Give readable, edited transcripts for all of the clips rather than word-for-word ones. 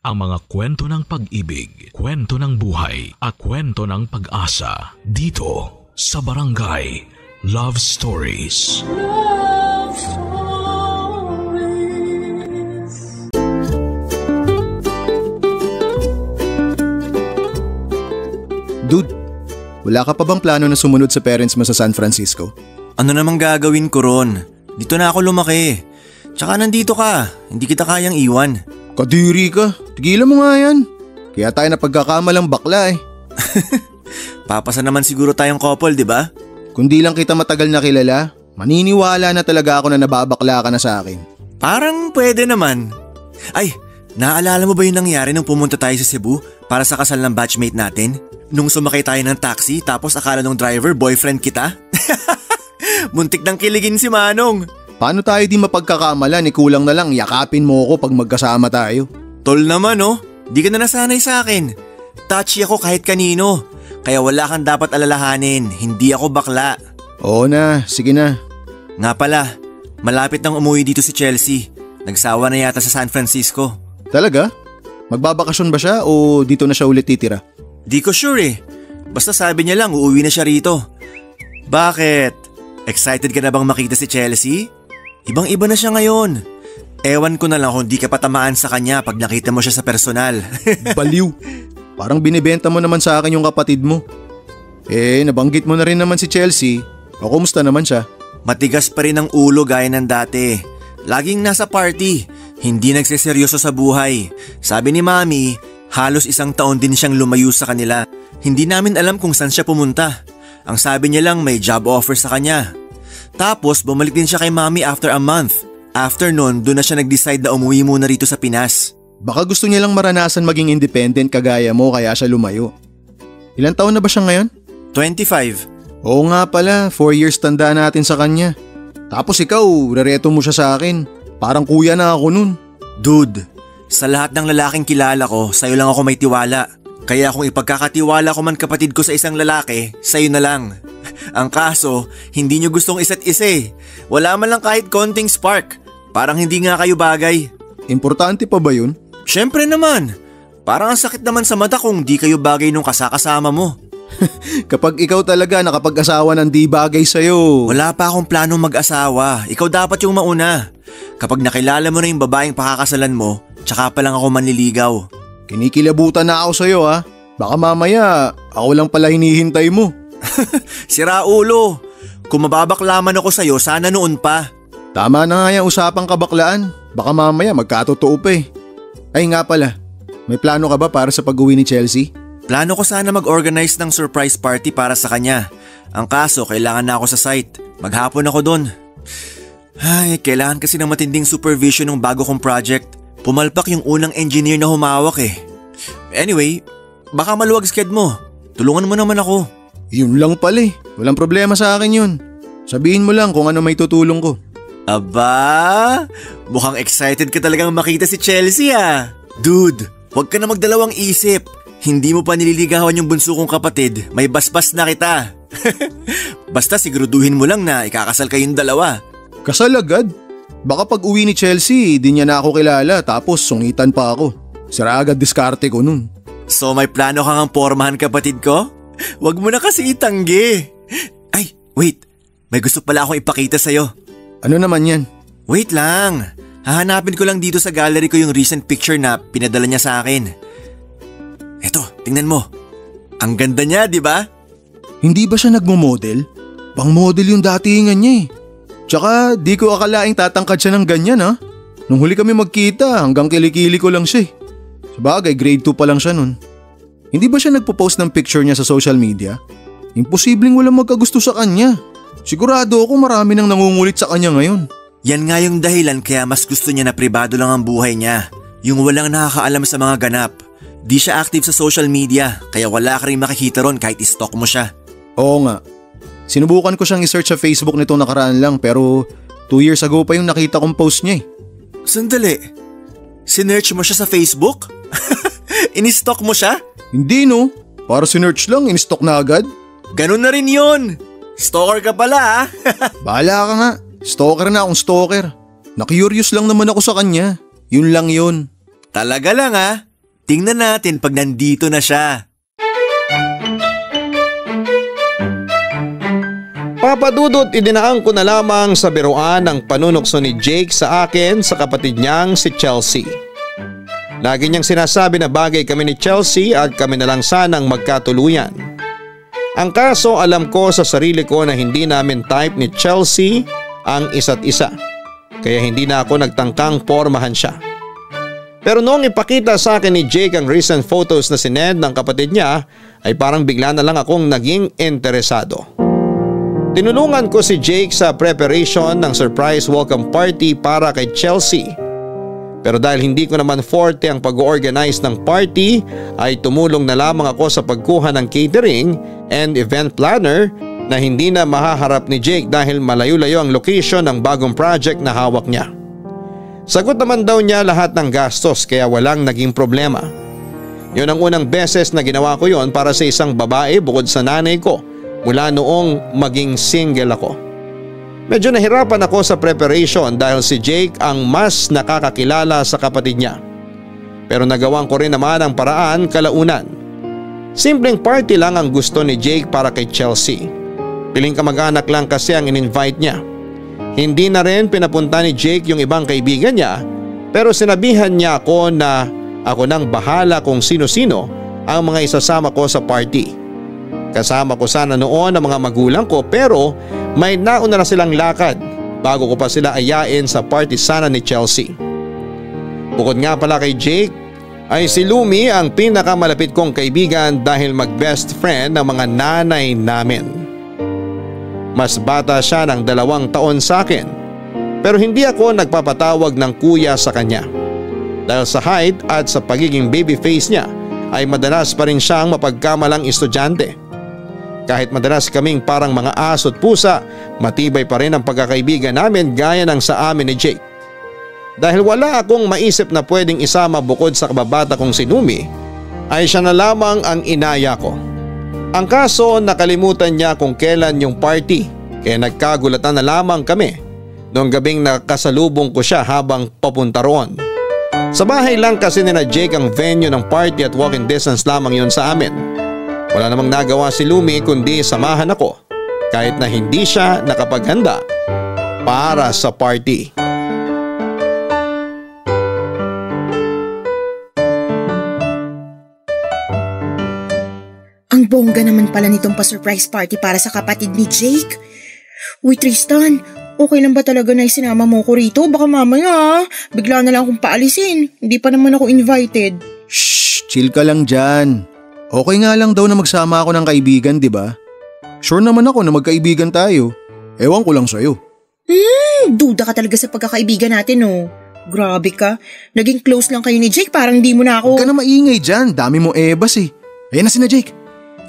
ang mga kwento ng pag-ibig, kwento ng buhay at kwento ng pag-asa dito sa Barangay Love Stories. Love Stories. Dude, wala ka pa bang plano na sumunod sa parents mo sa San Francisco? Ano namang gagawin ko ron? Dito na ako lumaki. Tsaka nandito ka, hindi kita kayang iwan. Kadiri ka, tigilan mo nga yan. Kaya tayo na pagkakamalang bakla eh. Papasa naman siguro tayong couple, di ba? Kung di lang kita matagal na kilala, maniniwala na talaga ako na nababakla ka na sa akin. Parang pwede naman. Ay, naalala mo ba yung nangyari nung pumunta tayo sa Cebu para sa kasal ng batchmate natin? Nung sumakay tayo ng taxi tapos akala ng driver boyfriend kita? Muntik nang kiligin si Manong. Paano tayo di mapagkakamalan? Kulang na lang yakapin mo ako pag magkasama tayo. Tol naman oh, di ka na nasanay sa akin. Touchy ako kahit kanino. Kaya wala kang dapat alalahanin, hindi ako bakla. Oo na, sige na. Nga pala, malapit nang umuwi dito si Chelsea. Nagsawa na yata sa San Francisco. Talaga? Magbabakasyon ba siya o dito na siya ulit titira? Di ko sure eh. Basta sabi niya lang uuwi na siya rito. Bakit? Excited ka na bang makita si Chelsea? Ibang-iba na siya ngayon. Ewan ko na lang kung di ka patamaan sa kanya pag nakita mo siya sa personal. Baliw. Parang binibenta mo naman sa akin yung kapatid mo. Nabanggit mo na rin naman si Chelsea. O kumusta naman siya? Matigas pa rin ang ulo gaya ng dati. Laging nasa party. Hindi nagseseryoso sa buhay. Sabi ni Mami, halos 1 taon din siyang lumayo sa kanila. Hindi namin alam kung saan siya pumunta. Ang sabi niya lang may job offer sa kanya. Tapos bumalik din siya kay Mami after a month. After nun, doon na siya nag-decide na umuwi muna rito sa Pinas. Baka gusto niya lang maranasan maging independent kagaya mo kaya siya lumayo. Ilang taon na ba siya ngayon? 25. Oo nga pala, 4 years tanda natin sa kanya. Tapos ikaw, rereto mo siya sa akin. Parang kuya na ako nun. Dude, sa lahat ng lalaking kilala ko, sa'yo lang ako may tiwala. Kaya kung ipagkakatiwala ko man kapatid ko sa isang lalaki, sa'yo na lang. Ang kaso, hindi nyo gustong isa't isa eh. Wala man lang kahit konting spark. Parang hindi nga kayo bagay. Importante pa ba yun? Syempre naman. Parang ang sakit naman sa mata kung di kayo bagay nung kasakasama mo. Kapag ikaw talaga nakapag-asawa ng di bagay sa'yo. Wala pa akong planong mag-asawa. Ikaw dapat yung mauna. Kapag nakilala mo na yung babaeng pakakasalan mo, tsaka pa lang ako manliligaw. Kinikilabutan na ako sa'yo ha. Baka mamaya, ako lang pala hinihintay mo. Sira ulo. Kung mababaklaman ako sa'yo, sana noon pa. Tama na nga yung usapang kabaklaan. Baka mamaya magkatotoo pa eh. Ay nga pala, may plano ka ba para sa pag-uwi ni Chelsea? Plano ko sana mag-organize ng surprise party para sa kanya. Ang kaso, kailangan na ako sa site. Maghapon ako doon. Ay, kailangan kasi ng matinding supervision ng bago kong project. Pumalpak yung unang engineer na humawak eh. Anyway, baka maluwag sked mo. Tulungan mo naman ako. Yun lang pala eh. Walang problema sa akin yun. Sabihin mo lang kung ano may tutulong ko. Aba, mukhang excited ka talagang makita si Chelsea ah. Dude, huwag ka na magdalawang isip. Hindi mo pa nililigawan yung bunso kong kapatid, may basbas na kita. Basta siguraduhin mo lang na ikakasal kayong dalawa. Kasal agad? Baka pag uwi ni Chelsea, di niya na ako kilala tapos sungitan pa ako. Sira agad diskarte ko nun. So may plano kang pormahan kapatid ko? Huwag mo na kasi itanggi. Ay, wait. May gusto pala akong ipakita sa'yo. Ano naman yan? Wait lang. Hahanapin ko lang dito sa gallery ko yung recent picture na pinadala niya sa akin. Eto, tingnan mo. Ang ganda niya, di ba? Hindi ba siya nagmo-model? Pang-model yung datingan niya eh. Tsaka di ko akalaing tatangkad siya ng ganyan ha. Nung huli kami magkita hanggang kilikili ko lang siya. Sabagay grade 2 pa lang siya nun. Hindi ba siya nagpo-post ng picture niya sa social media? Imposibleng walang magkagusto sa kanya. Sigurado ako marami nang nangungulit sa kanya ngayon. Yan nga yung dahilan kaya mas gusto niya na pribado lang ang buhay niya. Yung walang nakakaalam sa mga ganap. Di siya active sa social media kaya wala ka rin makikita ron kahit i-stalk mo siya. Oo nga. Sinubukan ko siyang i-search sa Facebook nitong nakaraan lang pero 2 years ago pa yung nakita kong post niya eh. Sandali. Sinearch mo siya sa Facebook? In-stalk mo siya? Hindi no. Para sinearch lang, in-stalk na agad. Ganun na rin yun. Stalker ka pala ha? Bahala ka nga. Stalker na akong stalker. Na-curious lang naman ako sa kanya. Yun lang yun. Talaga lang ha? Tingnan natin pag nandito na siya. Papa Dudut, idinaan ko na lamang sa biruan ang panunukso ni Jake sa akin sa kapatid niyang si Chelsea. Lagi niyang sinasabi na bagay kami ni Chelsea at kami na lang sanang magkatuluyan. Ang kaso alam ko sa sarili ko na hindi namin type ni Chelsea ang isa't isa. Kaya hindi na ako nagtangkang pormahan siya. Pero noong ipakita sa akin ni Jake ang recent photos na sinend ng kapatid niya ay parang bigla na lang akong naging interesado. Tinulungan ko si Jake sa preparation ng surprise welcome party para kay Chelsea. Pero dahil hindi ko naman forte ang pag-organize ng party ay tumulong na lamang ako sa pagkuha ng catering and event planner na hindi na mahaharap ni Jake dahil malayo-layo ang location ng bagong project na hawak niya. Sagot naman daw niya lahat ng gastos kaya walang naging problema. Yun ang unang beses na ginawa ko yon para sa isang babae bukod sa nanay ko mula noong maging single ako. Medyo nahirapan ako sa preparation dahil si Jake ang mas nakakakilala sa kapatid niya. Pero nagawan ko rin naman ang paraan kalaunan. Simpleng party lang ang gusto ni Jake para kay Chelsea. Piling kamag-anak lang kasi ang in-invite niya. Hindi na rin pinapunta ni Jake yung ibang kaibigan niya pero sinabihan niya ako na ako nang bahala kung sino-sino ang mga isasama ko sa party. Kasama ko sana noon ang mga magulang ko pero may nauna na silang lakad bago ko pa sila ayain sa party sana ni Chelsea. Bukod nga pala kay Jake ay si Lumi ang pinakamalapit kong kaibigan dahil mag-best friend ng mga nanay namin. Mas bata siya ng 2 taon sa akin pero hindi ako nagpapatawag ng kuya sa kanya. Dahil sa height at sa pagiging baby face niya ay madalas pa rin siyang mapagkamalang estudyante. Kahit madalas kaming parang mga aso't pusa, matibay pa rin ang pagkakaibigan namin gaya ng sa amin ni Jake. Dahil wala akong maisip na pwedeng isama bukod sa kababata kong si Lumi, ay siya na lamang ang inaya ko. Ang kaso nakalimutan niya kung kailan yung party kaya nagkagulatan na lamang kami noong gabing nakasalubong ko siya habang papunta roon. Sa bahay lang kasi nina Jake ang venue ng party at walking distance lamang yun sa amin. Wala namang nagawa si Lumi kundi samahan ako kahit na hindi siya nakapaghanda para sa party. Ang bongga naman pala nitong pa-surprise party para sa kapatid ni Jake. Uy Tristan, okay lang ba talaga na isinama mo ko rito? Baka mamaya bigla na lang akong paalisin. Hindi pa naman ako invited. Shh, chill ka lang dyan. Okay nga lang daw na magsama ako ng kaibigan, di ba? Sure naman ako na magkaibigan tayo. Ewan ko lang sa'yo. Duda ka talaga sa pagkakaibigan natin, oh. Grabe ka. Naging close lang kayo ni Jake, parang di mo na ako… Huwag ka na maingay dyan, dami mo ebas eh. Ayan na sina Jake.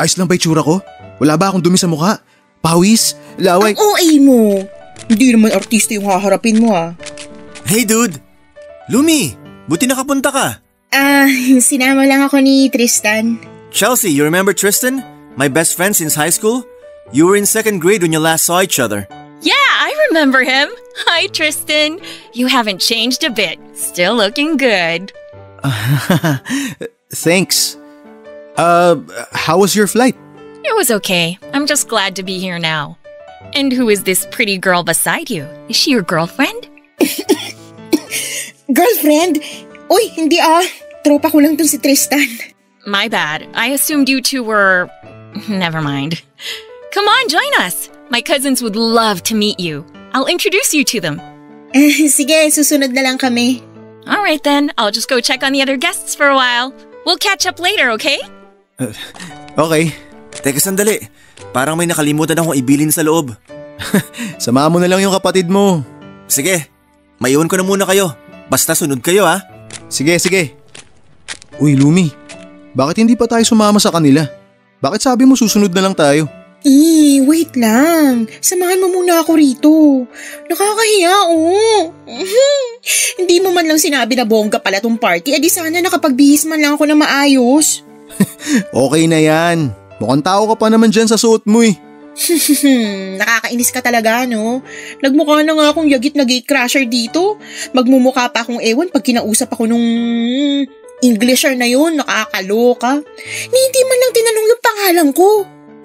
Ayos lang ba itsura ko? Wala ba akong dumi sa mukha? Pawis? Laway? Ang OA mo. Hindi naman artista yung haharapin mo, ah. Hey dude! Lumi! Buti nakapunta ka. Sinama lang ako ni Tristan. Chelsea, you remember Tristan? My best friend since high school? You were in 2nd grade when you last saw each other. Yeah, I remember him. Hi, Tristan. You haven't changed a bit. Still looking good. Thanks. How was your flight? It was okay. I'm just glad to be here now. And who is this pretty girl beside you? Is she your girlfriend? Girlfriend? Uy, hindi Tropa ko lang tong si Tristan. My bad. I assumed you two were… Never mind. Come on, join us. My cousins would love to meet you. I'll introduce you to them. Sige, susunod na lang kami. Alright then, I'll just go check on the other guests for a while. We'll catch up later, okay? Okay. Teka sandali. Parang may nakalimutan akong ibilin sa loob. Sama mo na lang yung kapatid mo. Sige, maiwan ko na muna kayo. Basta sunod kayo ha. Sige. Uy Lumi, bakit hindi pa tayo sumama sa kanila? Bakit sabi mo susunod na lang tayo? Wait lang. Samahan mo muna ako rito. Nakakahiya, oh. Hindi mo man lang sinabi na bongga pala tong party, di sana nakapagbihis man lang ako na maayos. Okay na yan. Mukhang tao ka pa naman dyan sa suot mo eh. Nakakainis ka talaga, no? Nagmukha na nga akong yagit na gatecrasher dito. Magmumukha pa akong ewan pag kinausap ako nung… Englisher na yun, nakakaloka. Hindi man lang tinanong yung pangalan ko.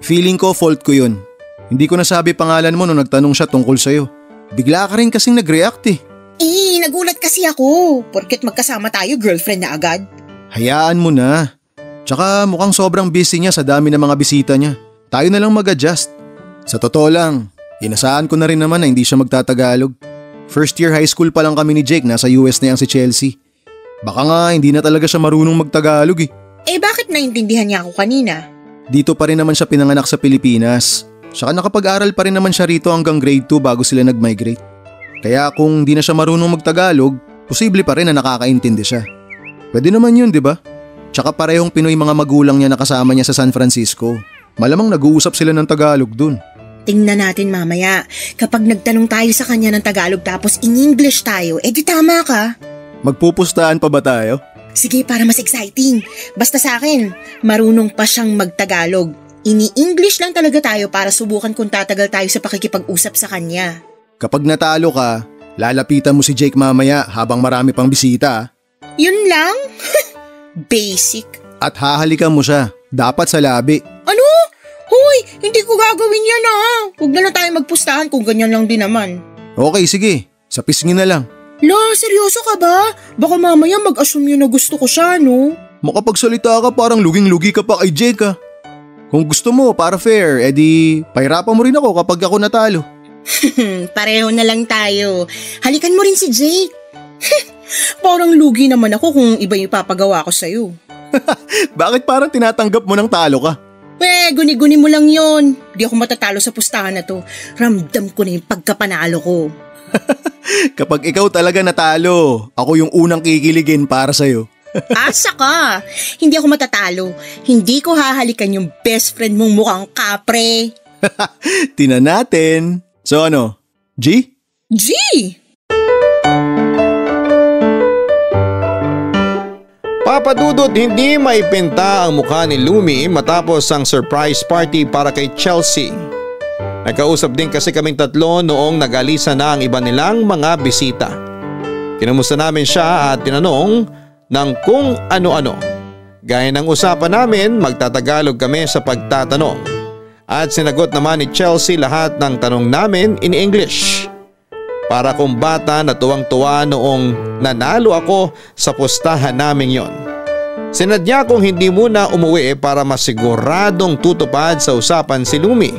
Feeling ko fault ko yun. Hindi ko nasabi pangalan mo nung nagtanong siya tungkol sa'yo. Bigla ka rin kasing nag-react eh. Nagulat kasi ako. Porket magkasama tayo, girlfriend na agad. Hayaan mo na. Tsaka mukhang sobrang busy niya sa dami ng mga bisita niya. Tayo na lang mag-adjust. Sa totoo lang, inasahan ko na rin naman na hindi siya magtatagalog. First year high school pa lang kami ni Jake, nasa US na yang si Chelsea. Baka nga hindi na talaga siya marunong magtagalog eh. Bakit naintindihan niya ako kanina? Dito pa rin naman siya pinanganak sa Pilipinas. Saka nakapag-aral pa rin naman siya rito hanggang grade 2 bago sila nag-migrate. Kaya kung di na siya marunong magtagalog, posible pa rin na nakakaintindi siya. Pwede naman yun, di ba? Tsaka parehong Pinoy mga magulang niya na kasama niya sa San Francisco. Malamang nag-uusap sila ng Tagalog dun. Tingnan natin mamaya. Kapag nagtanong tayo sa kanya ng Tagalog tapos in English tayo, di tama ka. Magpupustahan pa ba tayo? Sige, para mas exciting. Basta sa akin, marunong pa siyang magtagalog. Ini-English lang talaga tayo para subukan kung tatagal tayo sa pakikipag-usap sa kanya. Kapag natalo ka, lalapitan mo si Jake mamaya habang marami pang bisita. Yun lang? Basic. At hahalikan mo siya, dapat sa labi. Ano? Hoy, hindi ko gagawin yan Huwag na lang tayo magpustahan kung ganyan lang din naman. Okay, sige. Sa pisngi na lang. Seryoso ka ba? Baka mamaya mag-assume yun na gusto ko siya, no? Makapagsalita ka parang luging-lugi ka pa kay Jake ha. Kung gusto mo para fair, edi pahirapan mo rin ako kapag ako natalo. Pareho na lang tayo. Halikan mo rin si Jake. Parang lugi naman ako kung iba yung papagawa ko sa'yo. Bakit parang tinatanggap mo ng talo ka? Guni-guni mo lang yon. Di ako matatalo sa pustahan na to. Ramdam ko na yung pagkapanalo ko. Kapag ikaw talaga natalo, ako yung unang kikiligin para sa'yo. Asa ka? Hindi ako matatalo. Hindi ko hahalikan yung best friend mong mukhang kapre. Tina natin. So ano? G? G! Papadudot, hindi maipinta ang mukha ni Lumi matapos ang surprise party para kay Chelsea. Nagkausap din kasi kaming tatlo noong nag-alisa na ang iba nilang mga bisita. Kinumusta namin siya at tinanong ng kung ano-ano. Gaya ng usapan namin, magtatagalog kami sa pagtatanong. At sinagot naman ni Chelsea lahat ng tanong namin in English. Para kung bata na tuwang-tuwa noong nanalo ako sa pustahan namin yon. Sinadya kong hindi muna umuwi para masiguradong tutupad sa usapan si Lumi.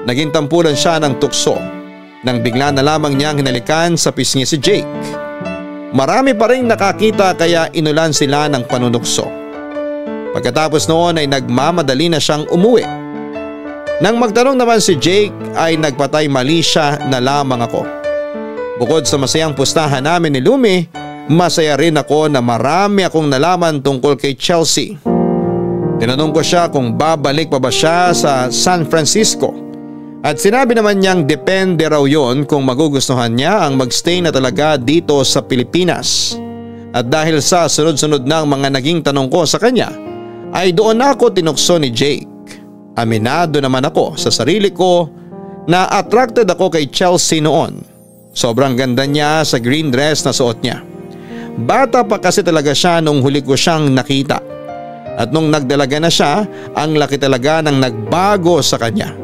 Naging tampulan siya ng tukso nang bigla na lamang niyang hinalikan sa pisngi si Jake. Marami pa rin nakakita kaya inulan sila ng panunukso. Pagkatapos noon ay nagmamadali na siyang umuwi. Nang magtanong naman si Jake ay nagpatay mali siya na lamang ako. Bukod sa masayang pustahan namin ni Lumi, masaya rin ako na marami akong nalaman tungkol kay Chelsea. Tinanong ko siya kung babalik pa ba siya sa San Francisco. At sinabi naman niyang depende raw yon kung magugustuhan niya ang magstay na talaga dito sa Pilipinas. At dahil sa sunod-sunod ng mga naging tanong ko sa kanya, ay doon ako tinukso ni Jake. Aminado naman ako sa sarili ko na attracted ako kay Chelsea noon. Sobrang ganda niya sa green dress na suot niya. Bata pa kasi talaga siya nung huli ko siyang nakita. At nung nagdalaga na siya, ang laki talaga ng nagbago sa kanya.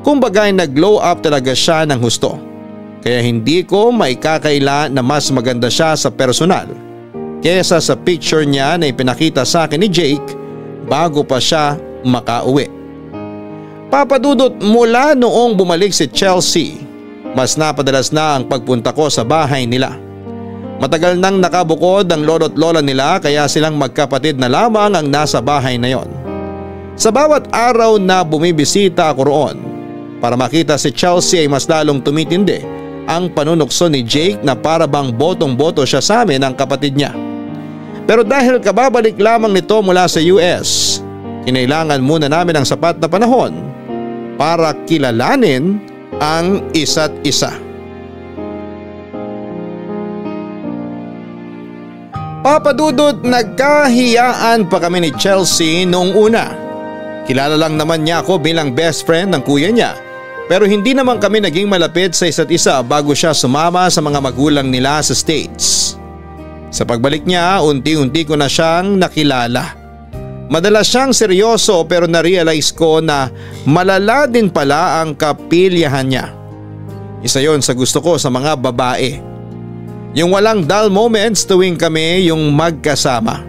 Kumbaga nag-glow up talaga siya ng husto. Kaya hindi ko maikakaila na mas maganda siya sa personal kesa sa picture niya na ipinakita sa akin ni Jake bago pa siya makauwi. Papadudot, mula noong bumalik si Chelsea, mas napadalas na ang pagpunta ko sa bahay nila. Matagal nang nakabukod ang lolo't lola nila kaya silang magkapatid na lamang ang nasa bahay na yon. Sa bawat araw na bumibisita ako roon, para makita si Chelsea ay mas lalong tumitindi ang panunukso ni Jake na para bang botong-boto siya sa amin ang kapatid niya. Pero dahil kababalik lamang nito mula sa US, kinailangan muna namin ang sapat na panahon para kilalanin ang isa't isa. Papadudot, nagkahiyaan pa kami ni Chelsea noong una. Kilala lang naman niya ako bilang best friend ng kuya niya, pero hindi naman kami naging malapit sa isa't isa bago siya sumama sa mga magulang nila sa States. Sa pagbalik niya, unti-unti ko na siyang nakilala. Madalas siyang seryoso pero na-realize ko na malala din pala ang kapilyahan niya. Isa yon sa gusto ko sa mga babae. Yung walang dull moments tuwing kami yung magkasama.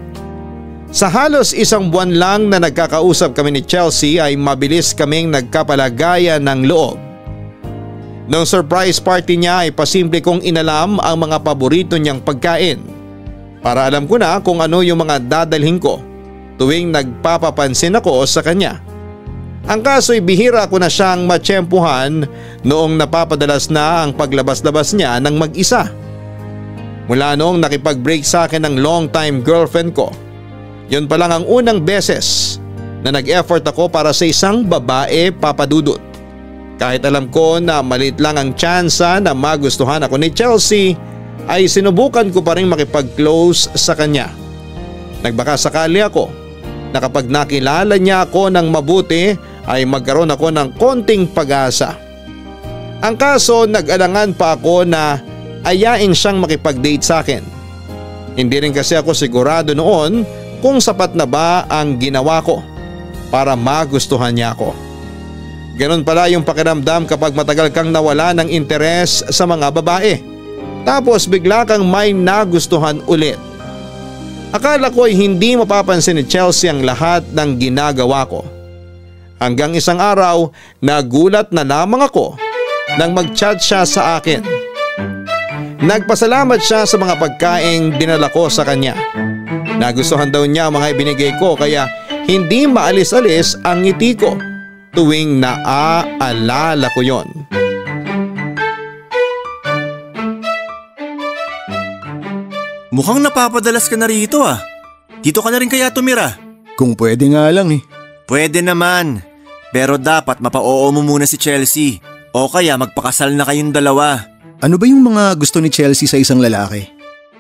Sa halos 1 buwan lang na nagkakausap kami ni Chelsea ay mabilis kaming nagkapalagayan ng loob. Noong surprise party niya ay pasimple kong inalam ang mga paborito niyang pagkain. Para alam ko na kung ano yung mga dadalhin ko tuwing nagpapapansin ako sa kanya. Ang kaso'y bihira ko na siyang matsyempuhan noong napapadalas na ang paglabas-labas niya ng mag-isa. Mula noong nakipag-break sa akin ng long-time girlfriend ko, yun pa lang ang unang beses na nag-effort ako para sa isang babae, Papa Dudut. Kahit alam ko na maliit lang ang tsansa na magustuhan ako ni Chelsea, ay sinubukan ko pa rin makipag-close sa kanya. Nagbaka sakali ako na kapag nakilala niya ako ng mabuti ay magkaroon ako ng konting pag-asa. Ang kaso, nag-alangan pa ako na ayain siyang makipag-date sa akin. Hindi rin kasi ako sigurado noon kung sapat na ba ang ginawa ko para magustuhan niya ako. Ganon pala yung pakiramdam kapag matagal kang nawala ng interes sa mga babae. Tapos bigla kang may nagustuhan ulit. Akala ko ay hindi mapapansin ni Chelsea ang lahat ng ginagawa ko. Hanggang isang araw, nagulat na lamang ako nang mag-chat siya sa akin. Nagpasalamat siya sa mga pagkaing dinala ko sa kanya. Nagustuhan daw niya ang mga ibinigay ko kaya hindi maalis-alis ang ngiti ko tuwing naaalala ko yon. Mukhang napapadalas ka na rito ah. Dito ka na rin kaya tumira? Kung pwede nga lang eh. Pwede naman. Pero dapat mapa-oo mo muna si Chelsea. O kaya magpakasal na kayong dalawa. Ano ba yung mga gusto ni Chelsea sa isang lalaki?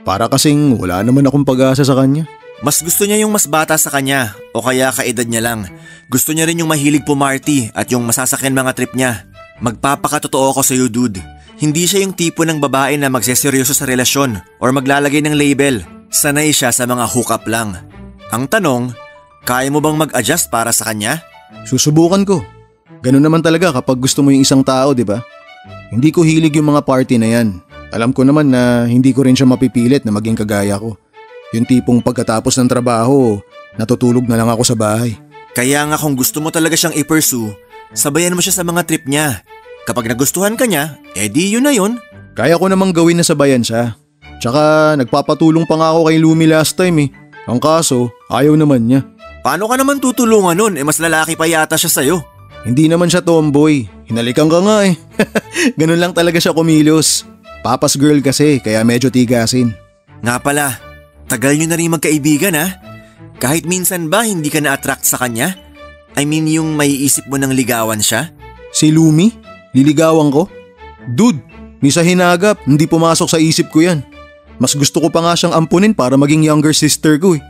Para kasing wala naman akong pag-asa sa kanya. Mas gusto niya yung mas bata sa kanya o kaya kaedad niya lang. Gusto niya rin yung mahilig pumarty at yung masasakyan mga trip niya. Magpapakatotoo ko sa iyo, dude. Hindi siya yung tipo ng babae na magseseryoso sa relasyon or maglalagay ng label. Sanay siya sa mga hookup lang. Ang tanong, kaya mo bang mag-adjust para sa kanya? Susubukan ko. Ganun naman talaga kapag gusto mo yung isang tao, di ba? Hindi ko hilig yung mga party na yan. Alam ko naman na hindi ko rin siya mapipilit na maging kagaya ko. Yung tipong pagkatapos ng trabaho, natutulog na lang ako sa bahay. Kaya nga kung gusto mo talaga siyang i-pursue, sabayan mo siya sa mga trip niya. Kapag nagustuhan ka niya, edi yun na yun. Kaya ko namang gawin na sabayan siya. Tsaka nagpapatulong pa nga ako kay Lumi last time eh. Ang kaso, ayaw naman niya. Paano ka naman tutulungan nun? Mas lalaki pa yata siya sa'yo. Hindi naman siya tomboy. Hinalikan ka nga eh. Ganun lang talaga siya kumilos. Papa's girl kasi, kaya medyo tigasin. Nga pala, tagal nyo na rin magkaibigan ha? Kahit minsan ba hindi ka na-attract sa kanya? I mean yung may isip mo ng ligawan siya? Si Lumi? Liligawan ko? Dude, ni sa hinagap, hindi pumasok sa isip ko yan. Mas gusto ko pa nga siyang ampunin para maging younger sister ko eh.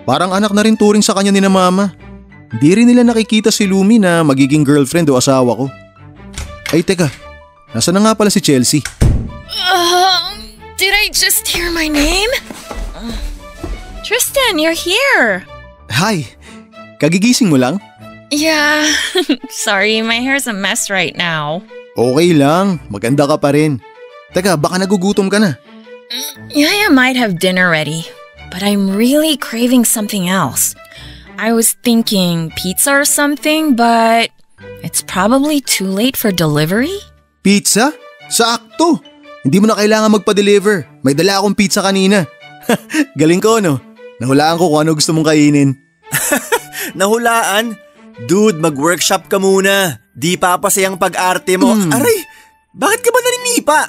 Parang anak na rin turing sa kanya ni na mama. Hindi rin nila nakikita si Lumi na magiging girlfriend o asawa ko. Ay teka, nasa na nga pala si Chelsea? Did I just hear my name? Tristan, you're here. Hi, kagigising mo lang? Yeah, sorry, my hair's a mess right now. Okay lang, maganda ka pa rin. Teka, baka nagugutom ka na. Yeah, I might have dinner ready, but I'm really craving something else. I was thinking pizza or something, but it's probably too late for delivery. Pizza? Sakto! Hindi mo na kailangan magpa-deliver. May dala akong pizza kanina. Galing ko no? Nahulaan ko kung ano gusto mong kainin. Nahulaan? Dude, mag-workshop ka muna. Di papasayang pag-arte mo. Aray, bakit ka ba naninipa?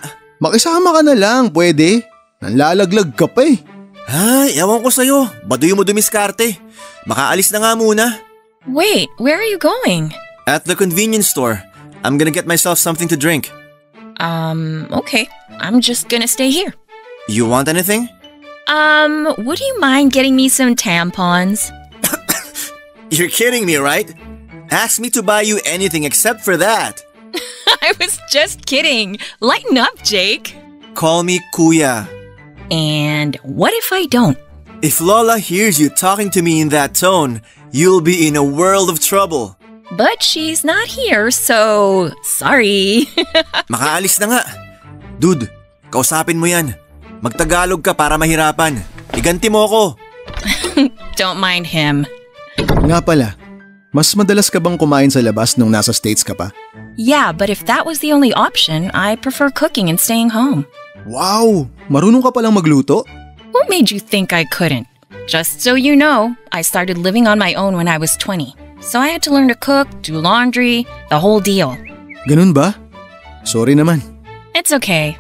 Makisama ka na lang, pwede. Nanlalaglag ka pa eh. Ay, ewan ko sa'yo. Baduy mo dumiskarte. Makaalis na nga muna. Wait, where are you going? At the convenience store. I'm gonna get myself something to drink. Okay. I'm just gonna stay here. You want anything? Would you mind getting me some tampons? You're kidding me, right? Ask me to buy you anything except for that. I was just kidding. Lighten up, Jake. Call me Kuya. And what if I don't? If Lola hears you talking to me in that tone, you'll be in a world of trouble. But she's not here, so sorry. Makaalis na nga. Dude, kausapin mo yan. Magtagalog ka para mahirapan. Iganti mo ako. Don't mind him. Nga pala, mas madalas ka bang kumain sa labas nung nasa States ka pa? Yeah, but if that was the only option, I prefer cooking and staying home. Wow! Marunong ka palang magluto? What made you think I couldn't? Just so you know, I started living on my own when I was 20. So I had to learn to cook, do laundry, the whole deal. Ganun ba? Sorry naman. It's okay.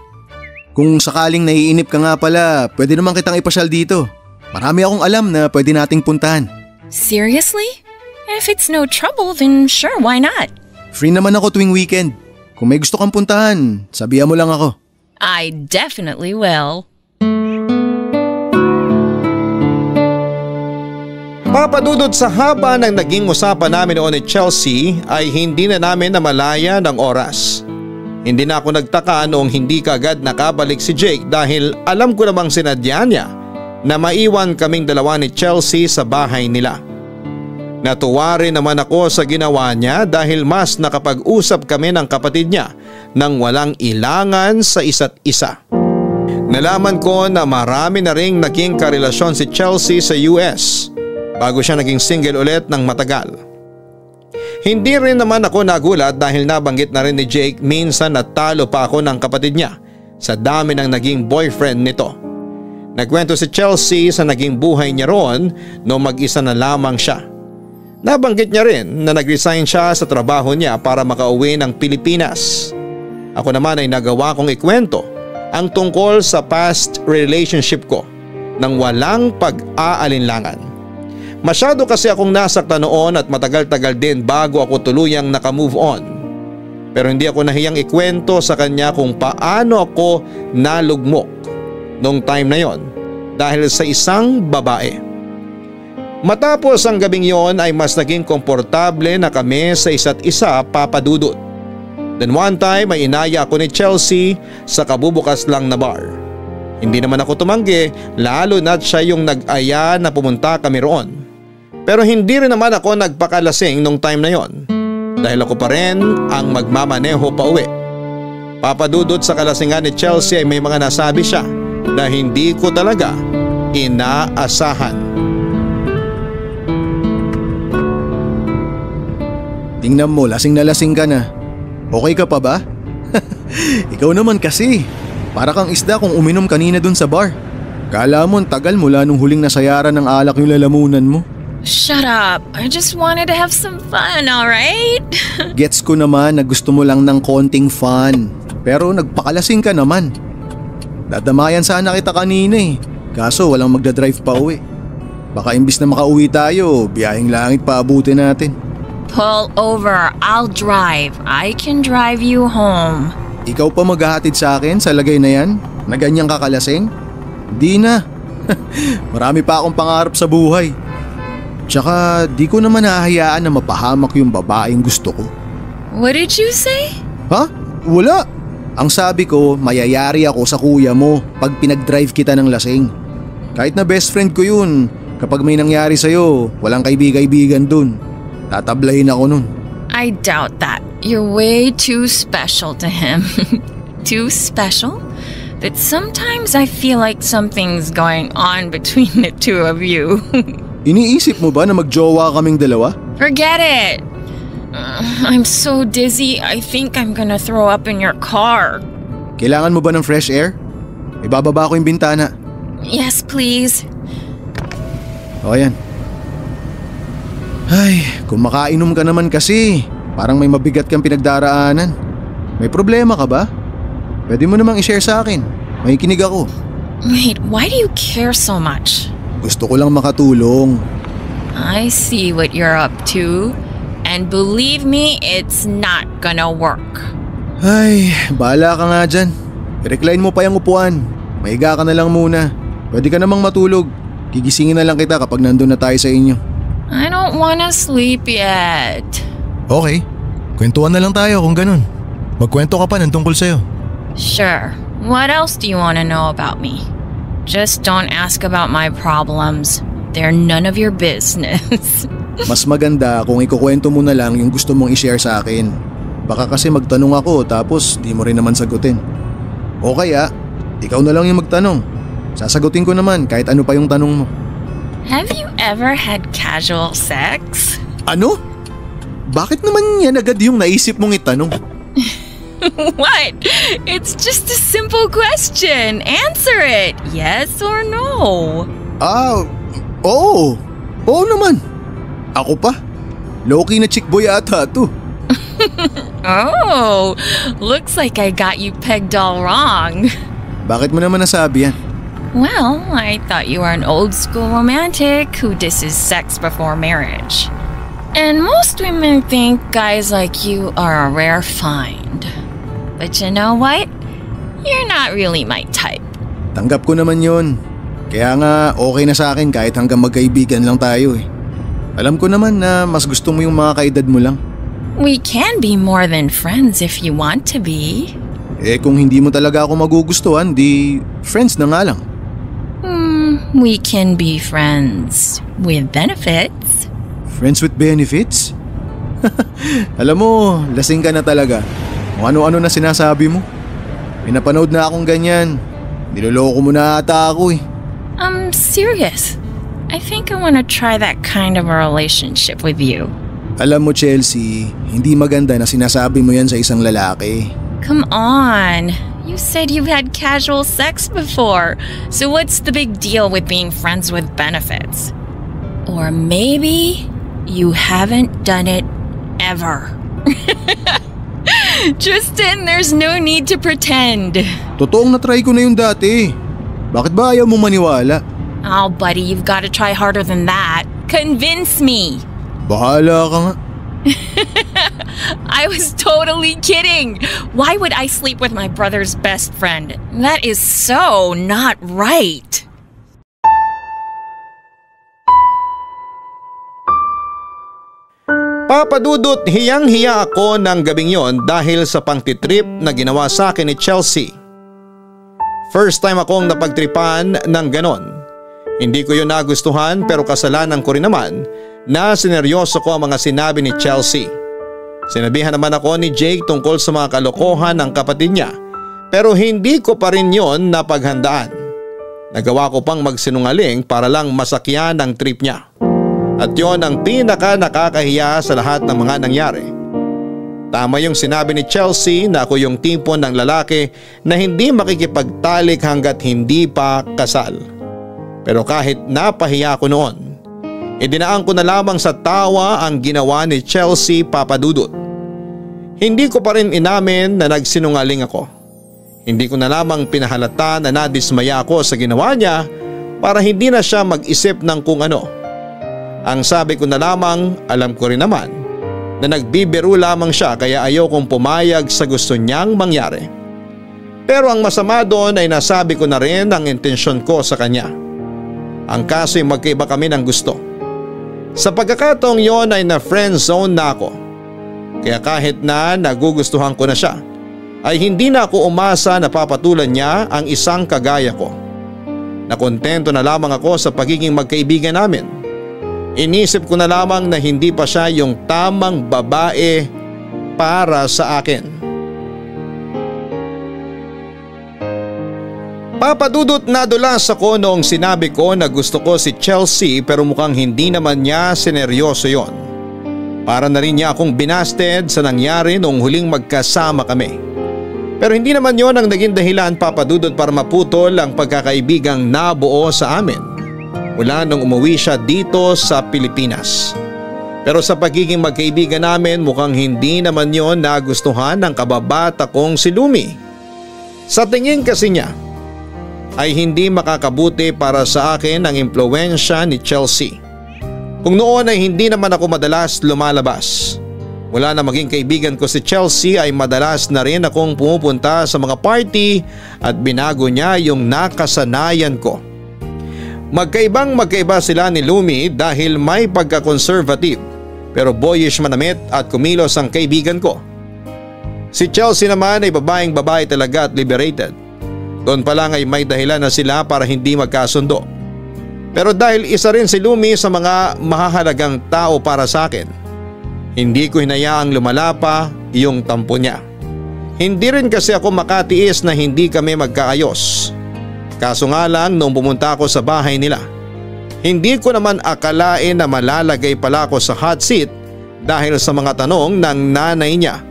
Kung sakaling naiinip ka nga pala, pwede naman kitang ipasyal dito. Marami akong alam na pwede nating puntahan. Seriously? If it's no trouble, then sure, why not? Free naman ako tuwing weekend. Kung may gusto kang puntahan, sabihan mo lang ako. I definitely will. Papadudod sa haba ng naging usapan namin noon ni Chelsea ay hindi na namin namalaya ng oras. Hindi na ako nagtaka noong hindi kaagad nakabalik si Jake dahil alam ko namang sinadya niya na maiwan kaming dalawa ni Chelsea sa bahay nila. Natuwa rin naman ako sa ginawa niya dahil mas nakapag-usap kami ng kapatid niya nang walang ilangan sa isa't isa. Nalaman ko na marami na ring naging karelasyon si Chelsea sa US bago siya naging single ulit ng matagal. Hindi rin naman ako nagulat dahil nabanggit na rin ni Jake minsan na talo pa ako ng kapatid niya sa dami ng naging boyfriend nito. Nagkwento si Chelsea sa naging buhay niya roon noong mag-isa na lamang siya. Nabanggit niya rin na nag-resign siya sa trabaho niya para makauwi ng Pilipinas. Ako naman ay nagawa kong ikwento ang tungkol sa past relationship ko nang walang pag-aalinlangan. Masyado kasi akong nasaktan noon at matagal-tagal din bago ako tuluyang nakamove on. Pero hindi ako nahiyang ikwento sa kanya kung paano ako nalugmok noong time na yon dahil sa isang babae. Matapos ang gabing yon ay mas naging komportable na kami sa isa't isa, papadudot. Then one time ay inaya ako ni Chelsea sa kabubukas lang na bar. Hindi naman ako tumanggi lalo na't siya yung nag-aya na pumunta kami roon. Pero hindi rin naman ako nagpakalasing nung time na yon dahil ako pa rin ang magmamaneho pa uwi. Papadudot sa kalasingan ni Chelsea ay may mga nasabi siya na hindi ko talaga inaasahan. Tingnan mo, lasing na lasing ka na. Okay ka pa ba? Ikaw naman kasi. Para kang isda kung uminom kanina dun sa bar. Kala mo tagal mula nung huling nasayaran ng alak yung lalamunan mo. Shut up. I just wanted to have some fun, alright? Gets ko naman na gusto mo lang ng konting fun. Pero nagpakalasing ka naman. Dadamayan sana kita kanina eh. Kaso walang magdadrive pa uwi. Baka imbis na makauwi tayo, biyaheng langit pa abutin natin. Pull over. I'll drive. I can drive you home. Ikaw pa maghahatid sa akin sa lagay na yan? Na ganyang kakalasing? Di na. Marami pa akong pangarap sa buhay. Tsaka di ko naman nahahayaan na mapahamak yung babaeng gusto ko. What did you say? Ha? Wala. Ang sabi ko, mayayari ako sa kuya mo pag pinag-drive kita ng lasing. Kahit na best friend ko yun, kapag may nangyari sa'yo, walang kaibig-kaibigan dun. Tatablahin ako nun. I doubt that. You're way too special to him. Too special? That sometimes I feel like something's going on between the two of you. Iniisip mo ba na magjowa kaming dalawa? Forget it! I'm so dizzy, I think I'm gonna throw up in your car. Kailangan mo ba ng fresh air? Ibababa ko yung bintana. Yes, please. O yan. Ay, kung makainom ka naman kasi, parang may mabigat kang pinagdaraanan. May problema ka ba? Pwede mo namang i-share sa akin. May kinig ako. Wait, why do you care so much? Gusto ko lang makatulong. I see what you're up to. And believe me, it's not gonna work. Ay, bahala ka nga dyan. I-recline mo pa yung upuan. Mahiga ka na lang muna. Pwede ka namang matulog. Gigisingin na lang kita kapag nandun na tayo sa inyo. I don't wanna sleep yet. Okay, kwentuhan na lang tayo kung ganun. Magkwento ka pa ng tungkol sa'yo. Sure. What else do you wanna know about me? Just don't ask about my problems. They're none of your business. Mas maganda kung ikukwento mo na lang yung gusto mong i-share sa akin. Baka kasi magtanong ako tapos di mo rin naman sagutin. O kaya, ikaw na lang yung magtanong. Sasagutin ko naman kahit ano pa yung tanong mo. Have you ever had casual sex? Ano? Bakit naman yan agad yung naisip mong itanong? What? It's just a simple question. Answer it. Yes or no? Oo. Oo naman. Ako pa. Low-key na chick boy ata to. Oh, looks like I got you pegged all wrong. Bakit mo naman nasabi yan? Well, I thought you were an old-school romantic who disses sex before marriage. And most women think guys like you are a rare find. But you know what? You're not really my type. Tanggap ko naman yun. Kaya nga okay na sa akin kahit hanggang magkaibigan lang tayo eh. Alam ko naman na mas gusto mo yung mga kaedad mo lang. We can be more than friends if you want to be. Eh kung hindi mo talaga ako magugustuhan, di friends na nga lang. We can be friends with benefits. Friends with benefits? Alam mo, lasing ka na talaga. Kung ano-ano na sinasabi mo. Pinapanood na akong ganyan. Niloloko mo na ata ako eh. I'm serious. I think I want to try that kind of a relationship with you. Alam mo Chelsea, hindi maganda na sinasabi mo yan sa isang lalaki. Come on. You said you've had casual sex before. So what's the big deal with being friends with benefits? Or maybe you haven't done it ever. Tristan, there's no need to pretend. Totoong na-try ko na yung dati. Bakit ba ayaw mo maniwala? Oh, buddy, you've got to try harder than that. Convince me. Bahala ka nga. I was totally kidding. Why would I sleep with my brother's best friend? That is so not right. Papa Dudut, hiyang-hiya ako ng gabing yon dahil sa pangtitrip na ginawa sa akin ni Chelsea. First time akong napagtripan ng ganon. Hindi ko yun nagustuhan pero kasalanan ko rin naman na sineryoso ko ang mga sinabi ni Chelsea. Sinabihan naman ako ni Jake tungkol sa mga kalokohan ng kapatid niya pero hindi ko pa rin yon napaghandaan. Nagawa ko pang magsinungaling para lang masakyan ang trip niya. At yon ang pinaka nakakahiya sa lahat ng mga nangyari. Tama yung sinabi ni Chelsea na ako yung tipo ng lalaki na hindi makikipagtalik hanggat hindi pa kasal. Pero kahit napahiya ko noon, idinaan ko na lamang sa tawa ang ginawa ni Chelsea, Papa Dudut. Hindi ko pa rin inamin na nagsinungaling ako. Hindi ko na lamang pinahalata na nadismaya ako sa ginawa niya para hindi na siya mag-isip ng kung ano. Ang sabi ko na lamang, alam ko rin naman na nagbibiro lamang siya kaya ayaw kong pumayag sa gusto niyang mangyari. Pero ang masama doon ay nasabi ko na rin ang intensyon ko sa kanya. Ang kaso ay magkaiba kami ng gusto. Sa pagkakataong yon ay na friend zone na ako. Kaya kahit na nagugustuhan ko na siya, ay hindi na ako umasa na papatulan niya ang isang kagaya ko. Nakontento na lamang ako sa pagiging magkaibigan namin. Inisip ko na lamang na hindi pa siya yung tamang babae para sa akin. Papa Dudut, nadulas ako noong sinabi ko na gusto ko si Chelsea pero mukhang hindi naman niya sineryoso yon. Para na rin niya akong binasted sa nangyari noong huling magkasama kami. Pero hindi naman yon ang naging dahilan, Papa Dudut, para maputol ang pagkakaibigang nabuo sa amin mula nung umuwi siya dito sa Pilipinas. Pero sa pagiging magkaibigan namin mukhang hindi naman yon nagustuhan ng kababata kong si Lumi. Sa tingin kasi niya ay hindi makakabuti para sa akin ang impluwensya ni Chelsea. Kung noon ay hindi naman ako madalas lumalabas. Mula na maging kaibigan ko si Chelsea ay madalas na rin akong pumupunta sa mga party at binago niya yung nakasanayan ko. Magkaibang-magkaiba sila ni Lumi dahil may pagka-conservative pero boyish manamit at kumilos ang kaibigan ko. Si Chelsea naman ay babaeng-babae talaga at liberated. Doon pa lang ay may dahilan na sila para hindi magkasundo. Pero dahil isa rin si Lumi sa mga mahahalagang tao para sa akin, hindi ko hinayaang lumala pa yung tampo niya. Hindi rin kasi ako makatiis na hindi kami magkaayos. Kaso nga lang nung pumunta ako sa bahay nila, hindi ko naman akalain na malalagay pala ako sa hot seat dahil sa mga tanong ng nanay niya.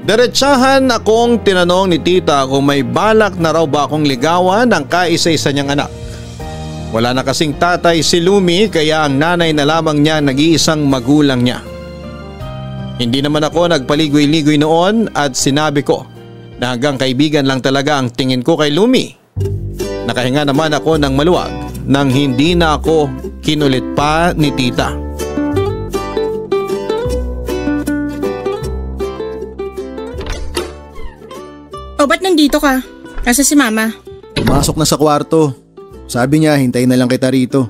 Diretsahan akong tinanong ni tita kung may balak na raw ba akong ligawan ng kaisa-isa niyang anak. Wala na kasing tatay si Lumi kaya ang nanay na lamang niya nag-iisang magulang niya. Hindi naman ako nagpaligoy-ligoy noon at sinabi ko na hanggang kaibigan lang talaga ang tingin ko kay Lumi. Nakahinga naman ako ng maluwag nang hindi na ako kinulit pa ni tita. O ba't nandito ka? Nasa si mama? Pumasok na sa kwarto. Sabi niya hintayin na lang kita rito.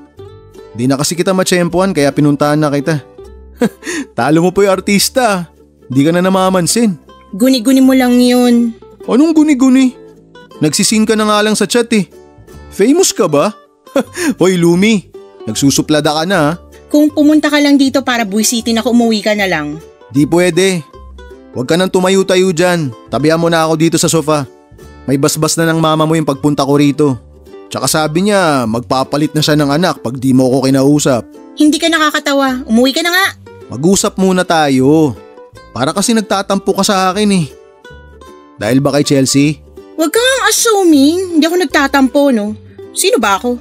Di na kasi kita matsyempohan kaya pinuntahan na kita. Talo mo po yung artista. Di ka na namamansin. Guni-guni mo lang yun. Anong guni-guni? Nagsisin ka na nga lang sa chat eh. Famous ka ba? Hoy Lumi, nagsusuplada ka na ha? Kung pumunta ka lang dito para buwisitin ako, umuwi ka na lang. Di pwede. Huwag ka nang tumayo-tayo dyan. Tabihan mo na ako dito sa sofa. May basbas na ng mama mo yung pagpunta ko rito. Tsaka sabi niya magpapalit na siya ng anak pag di mo ako kinausap. Hindi ka nakakatawa. Umuwi ka na nga. Mag-usap muna tayo. Para kasi nagtatampo ka sa akin eh. Dahil ba kay Chelsea? Huwag kang assuming. Hindi ako nagtatampo, no? Sino ba ako?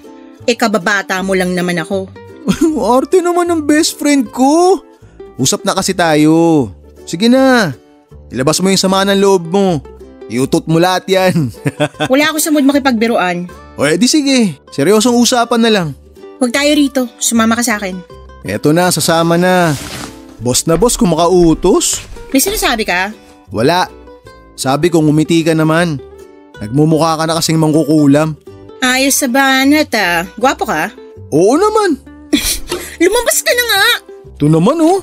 Kababata mo lang naman ako. Arte naman ng best friend ko. Usap na kasi tayo. Sige na. Ilabas mo yung sama ng loob mo. Iutot mo lahat yan. Wala ako sa mood makipagbiruan. O edi sige. Seryosong usapan na lang. Huwag tayo rito. Sumama ka sa akin. Eto na, sasama na. Boss na boss kung makautos. May sinasabi ka? Wala. Sabi ko ngumiti ka naman. Nagmumukha ka na kasing mangkukulam. Ayos sa banat ah. Gwapo ka? Oo naman. Lumabas ka na nga. Ito naman oh.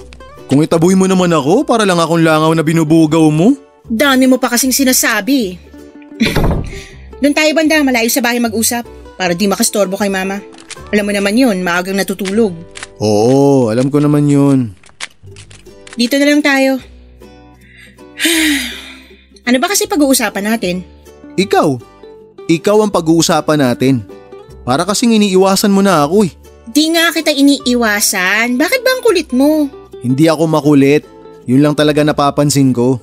Kung itaboy mo naman ako para lang akong langaw na binubugaw mo. Dami mo pa kasing sinasabi. Doon tayo banda, malayo sa bahay mag-usap. Para di makastorbo kay mama. Alam mo naman yun, maagang natutulog. Oo, alam ko naman yun. Dito na lang tayo. Ano ba kasi pag-uusapan natin? Ikaw ang pag-uusapan natin. Para kasing iniiwasan mo na ako eh. Di nga kita iniiwasan. Bakit ba ang kulit mo? Hindi ako makulit. Yun lang talaga napapansin ko.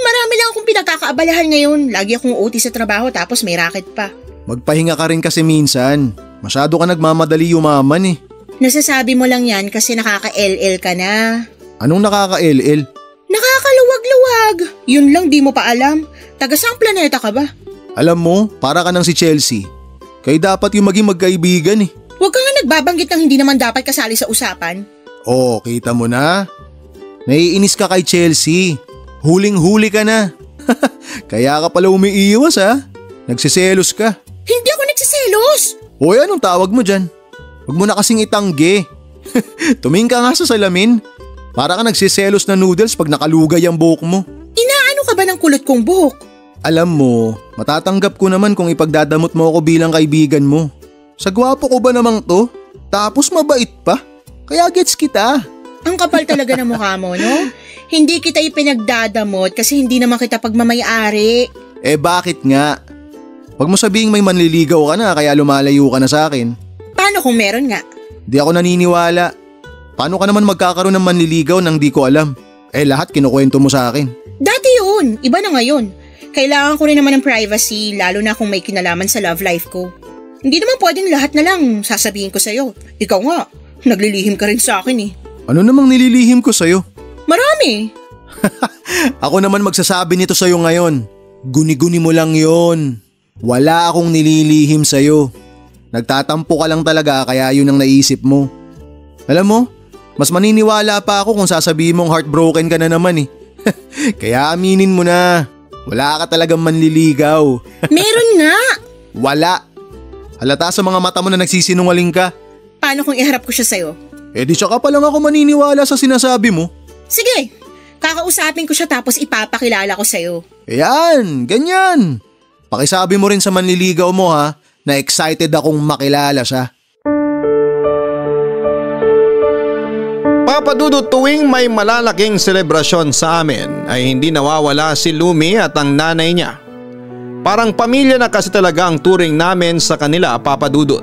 Marami lang akong pinagkakaabalahan ngayon. Lagi akong OT sa trabaho tapos may racket pa. Magpahinga ka rin kasi minsan. Masyado ka nagmamadali yumaman eh. Nasasabi mo lang yan kasi nakaka-LL ka na. Anong nakaka-LL? Nakakaluwag-luwag. Yun lang di mo pa alam. Taga saang planeta ka ba? Alam mo, para ka ng si Chelsea. Kaya dapat yung maging magkaibigan eh. Huwag ka nga nagbabanggit ng hindi naman dapat kasali sa usapan. Oh, kita mo na. Naiinis ka kay Chelsea. Huling-huli ka na. Kaya ka pala umiiwas ha. Nagsiselos ka. Hindi ako nagsiselos. Hoy, anong tawag mo dyan? Huwag mo na kasing itanggi. Tumingin ka nga sa salamin. Para ka nagsiselos na noodles pag nakalugay ang buhok mo. Inaano ka ba ng kulot kong buhok? Alam mo, matatanggap ko naman kung ipagdadamot mo ako bilang kaibigan mo. Sa gwapo ko ba namang to? Tapos mabait pa? Kaya gets kita. Ang kapal talaga ng mukha mo, no? Hindi kita ipinagdadamot kasi hindi naman kita pagmamayari. Bakit nga? Huwag mo sabihing may manliligaw ka na kaya lumalayo ka na sa akin. Paano kung meron nga? Di ako naniniwala. Paano ka naman magkakaroon ng manliligaw nang di ko alam? Lahat kinukwento mo sa akin. Dati yun, iba na ngayon. Kailangan ko rin naman ng privacy lalo na kung may kinalaman sa love life ko. Hindi naman pwedeng lahat na lang sasabihin ko sa'yo. Ikaw nga, naglilihim ka rin sa akin eh. Ano namang nililihim ko sa'yo? Marami. Ako naman magsasabi nito sa'yo ngayon. Guni-guni mo lang yon. Wala akong nililihim sa'yo. Nagtatampo ka lang talaga kaya yun ang naisip mo. Alam mo, mas maniniwala pa ako kung sasabihin mong heartbroken ka na naman eh. Kaya aminin mo na. Wala ka talagang manliligaw. Meron nga. Wala. Halata sa mga mata mo na nagsisinungaling ka. Paano kung iharap ko siya sa'yo? Di tsaka pa lang ako maniniwala sa sinasabi mo. Sige, kakausapin ko siya tapos ipapakilala ko sa'yo. Ganyan. pakisabi mo rin sa manliligaw mo ha, na excited akong makilala siya. Papa Dudut, tuwing may malalaking selebrasyon sa amin ay hindi nawawala si Lumi at ang nanay niya. Parang pamilya na kasi talaga ang turing namin sa kanila, Papa Dudut.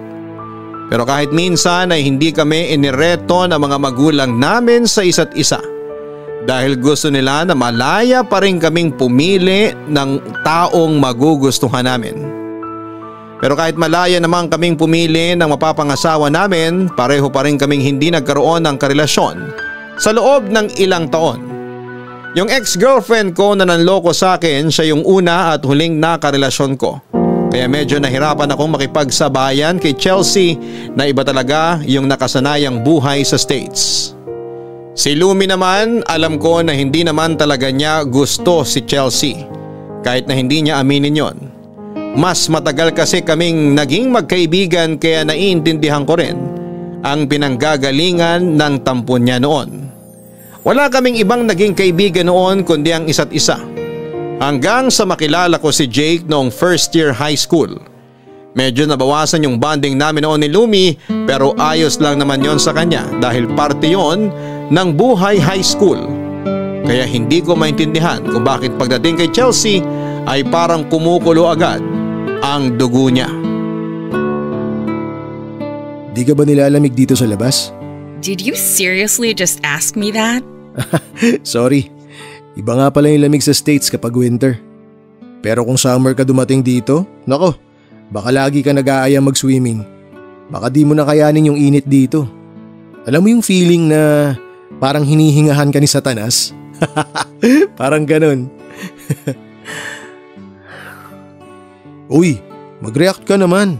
Pero kahit minsan ay hindi kami inireto ng mga magulang namin sa isa't isa. Dahil gusto nila na malaya pa rin kaming pumili ng taong magugustuhan namin. Pero kahit malaya naman kaming pumili ng mapapangasawa namin, pareho pa rin kaming hindi nagkaroon ng karelasyon sa loob ng ilang taon. Yung ex-girlfriend ko na nanloko sa akin, siya yung una at huling nakarelasyon ko. Kaya medyo nahirapan akong makipagsabayan kay Chelsea na iba talaga yung nakasanayang buhay sa States. Si Lumi naman, alam ko na hindi naman talaga niya gusto si Chelsea, kahit na hindi niya aminin yon. Mas matagal kasi kaming naging magkaibigan kaya naiintindihan ko rin ang pinanggagalingan ng tampon niya noon. Wala kaming ibang naging kaibigan noon kundi ang isa't isa. Hanggang sa makilala ko si Jake noong first year high school. Medyo nabawasan yung bonding namin noon ni Lumi pero ayos lang naman yon sa kanya dahil parte yon ng buhay high school. Kaya hindi ko maintindihan kung bakit pagdating kay Chelsea ay parang kumukulo agad ang dugo niya. Di ka ba nilalamig dito sa labas? Did you seriously just ask me that? Sorry. Iba nga pala yung lamig sa States kapag winter. Pero kung summer ka dumating dito, nako, baka lagi ka nag-aaya mag-swimming. Baka di mo na kayanin yung init dito. Alam mo yung feeling na parang hinihingahan ka ni Satanas? Parang ganun. Uy, mag-react ka naman.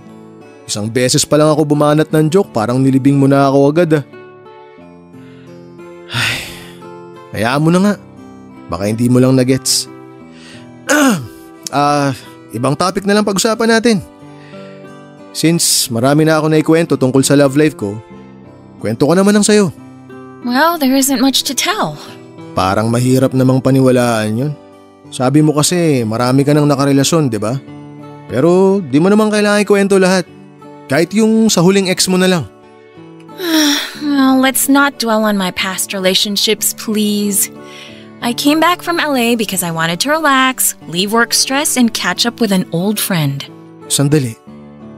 Isang beses pa lang ako bumanat ng joke, parang nilibing mo na ako agad ah. Ay, hayaan mo na nga. Baka hindi mo lang na-gets. Ibang topic na lang pag-usapan natin. Since marami na ako naikwento tungkol sa love life ko, kwento ko naman ang sayo. Well, there isn't much to tell. Parang mahirap namang paniwalaan yun. Sabi mo kasi marami ka nang nakarelasyon, di ba? Pero di mo naman kailangan ikwento lahat. Kahit yung sa huling ex mo na lang. Well, let's not dwell on my past relationships, please. I came back from LA because I wanted to relax, leave work stress, and catch up with an old friend. Sandali.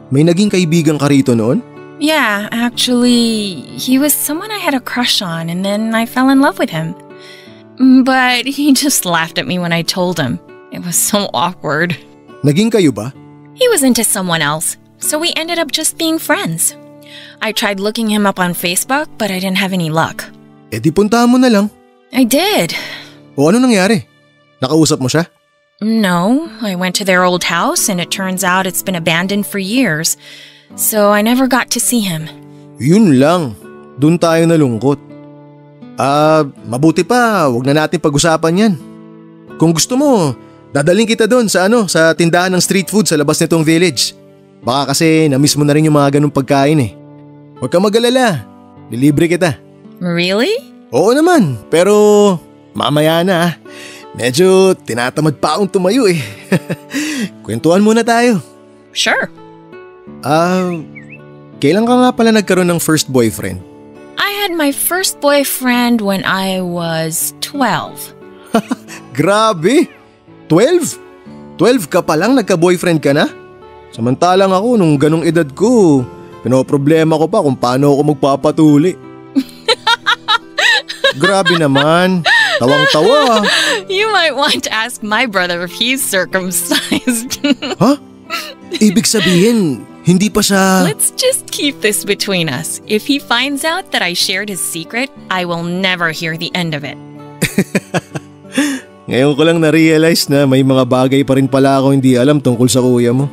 May naging kaibigan ka rito noon? Yeah, actually, he was someone I had a crush on and then I fell in love with him. But he just laughed at me when I told him. It was so awkward. Naging kayo ba? He was into someone else, so we ended up just being friends. I tried looking him up on Facebook, but I didn't have any luck. Eh di puntahan mo na lang. I did. O ano nangyari? Nakausap mo siya? No, I went to their old house and it turns out it's been abandoned for years. So I never got to see him. Yun lang. Doon tayo nalungkot. Mabuti pa, wag na natin pag-usapan yan. Kung gusto mo, dadaling kita doon sa tindahan ng street food sa labas nitong village. Baka kasi na-miss mo na rin yung mga ganung pagkain eh. Huwag ka mag-alala. Lilibre kita. Really? Oo naman, pero mamaya na ah. Medyo tinatamad pa akong tumayo eh. Kwentuhan muna tayo. Sure. Kailan ka nga pala nagkaroon ng first boyfriend? I had my first boyfriend when I was 12. Grabe! 12? 12 ka pa lang nagka-boyfriend ka na? Samantalang ako nung ganong edad ko, pinoproblema ko pa kung paano ako magpapatuli. Grabe naman. Tawang-tawa. You might want to ask my brother if he's circumcised. Ha? Ibig sabihin, hindi pa siya… Let's just keep this between us. If he finds out that I shared his secret, I will never hear the end of it. Ngayon ko lang na-realize na may mga bagay pa rin pala ako hindi alam tungkol sa kuya mo.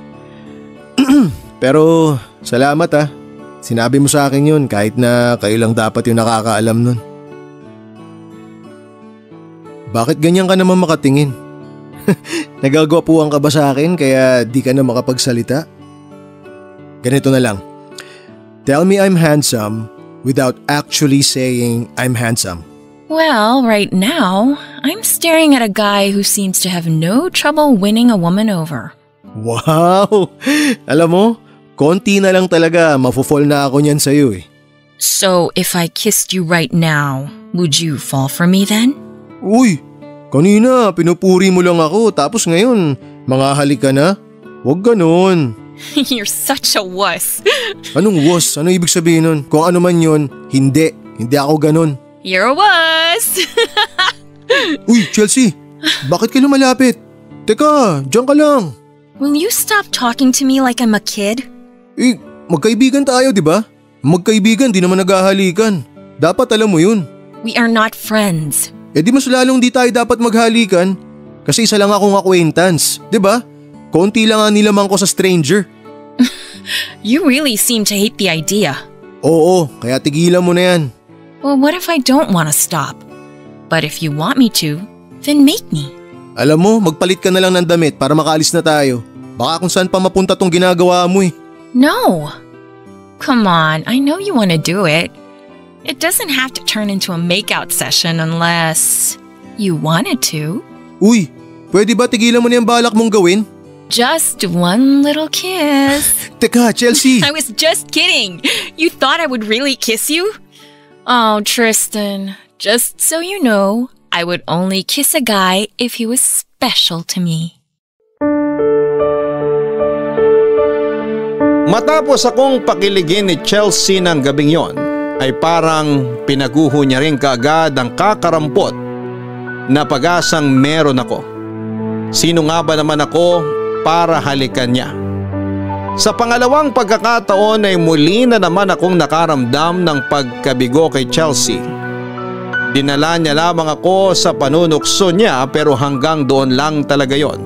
Pero salamat ah. Sinabi mo sa akin yun kahit na kayo lang dapat yung nakakaalam nun. Bakit ganyan ka naman makatingin? Nagagwapuhan ka ba sa akin kaya di ka na makapagsalita? Ganito na lang. Tell me I'm handsome without actually saying I'm handsome. Well, right now, I'm staring at a guy who seems to have no trouble winning a woman over. Wow! Alam mo, konti na lang talaga mafo-fall na ako niyan sa'yo eh. So if I kissed you right now, would you fall for me then? Uy, kanina pinupuri mo lang ako tapos ngayon mangahalik ka na? Huwag ganon. You're such a wuss. Anong wuss? Ano ibig sabihin nun? Kung ano man yun, hindi ako ganon. You're a wuss. Uy, Chelsea, bakit ka lumalapit? Teka, diyan ka lang. Will you stop talking to me like I'm a kid? Eh, magkaibigan tayo, di ba? Magkaibigan, di naman naghahalikan. Dapat alam mo yun. We are not friends. Eh di mas lalong di tayo dapat maghalikan. Kasi isa lang akong acquaintance, di ba? Konti lang nga nilamang ko sa stranger. You really seem to hate the idea. Oo, kaya tigilan mo na yan. Well, what if I don't want to stop? But if you want me to, then make me. Alam mo, magpalit ka na lang ng damit para makaalis na tayo. Baka kung saan pa mapunta tong ginagawa mo eh. No. Come on, I know you want to do it. It doesn't have to turn into a makeout session unless you wanted to. Uy, pwede ba tigilan mo na yung balak mong gawin? Just one little kiss. Teka, Chelsea. I was just kidding. You thought I would really kiss you? Oh, Tristan, just so you know, I would only kiss a guy if he was special to me. Matapos akong pakiligin ni Chelsea ng gabing yon, ay parang pinaguho niya rin kaagad ang kakarampot na pag-asang meron ako. Sino nga ba naman ako para halikan niya? Sa pangalawang pagkakataon ay muli na naman akong nakaramdam ng pagkabigo kay Chelsea. Dinala niya lamang ako sa panunukso niya pero hanggang doon lang talaga yon.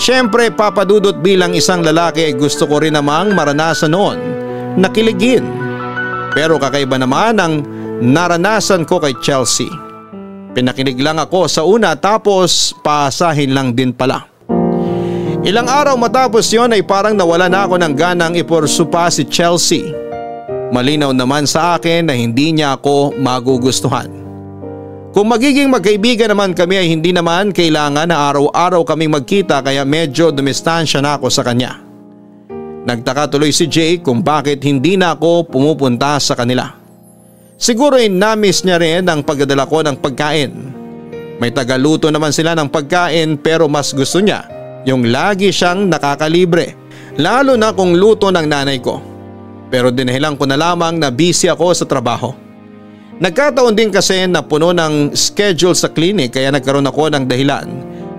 Siyempre papadudot bilang isang lalaki ay gusto ko rin namang maranasan noon na kiligin. Pero kakaiba naman ang naranasan ko kay Chelsea. Pinakinig lang ako sa una tapos paasahin lang din pala. Ilang araw matapos yon ay parang nawala na ako ng ganang ipursu pa si Chelsea. Malinaw naman sa akin na hindi niya ako magugustuhan. Kung magiging magkaibigan naman kami ay hindi naman kailangan na araw-araw kaming magkita kaya medyo dumistansya na ako sa kanya. Nagtaka tuloy si Jake kung bakit hindi na ako pumupunta sa kanila. Siguro ay na-miss niya rin ang pagdadala ko ng pagkain. May tagaluto naman sila ng pagkain pero mas gusto niya yung lagi siyang nakakalibre, lalo na kung luto ng nanay ko. Pero dinahilan ko na lamang na busy ako sa trabaho. Nagkataon din kasi na puno ng schedule sa clinic kaya nagkaroon ako ng dahilan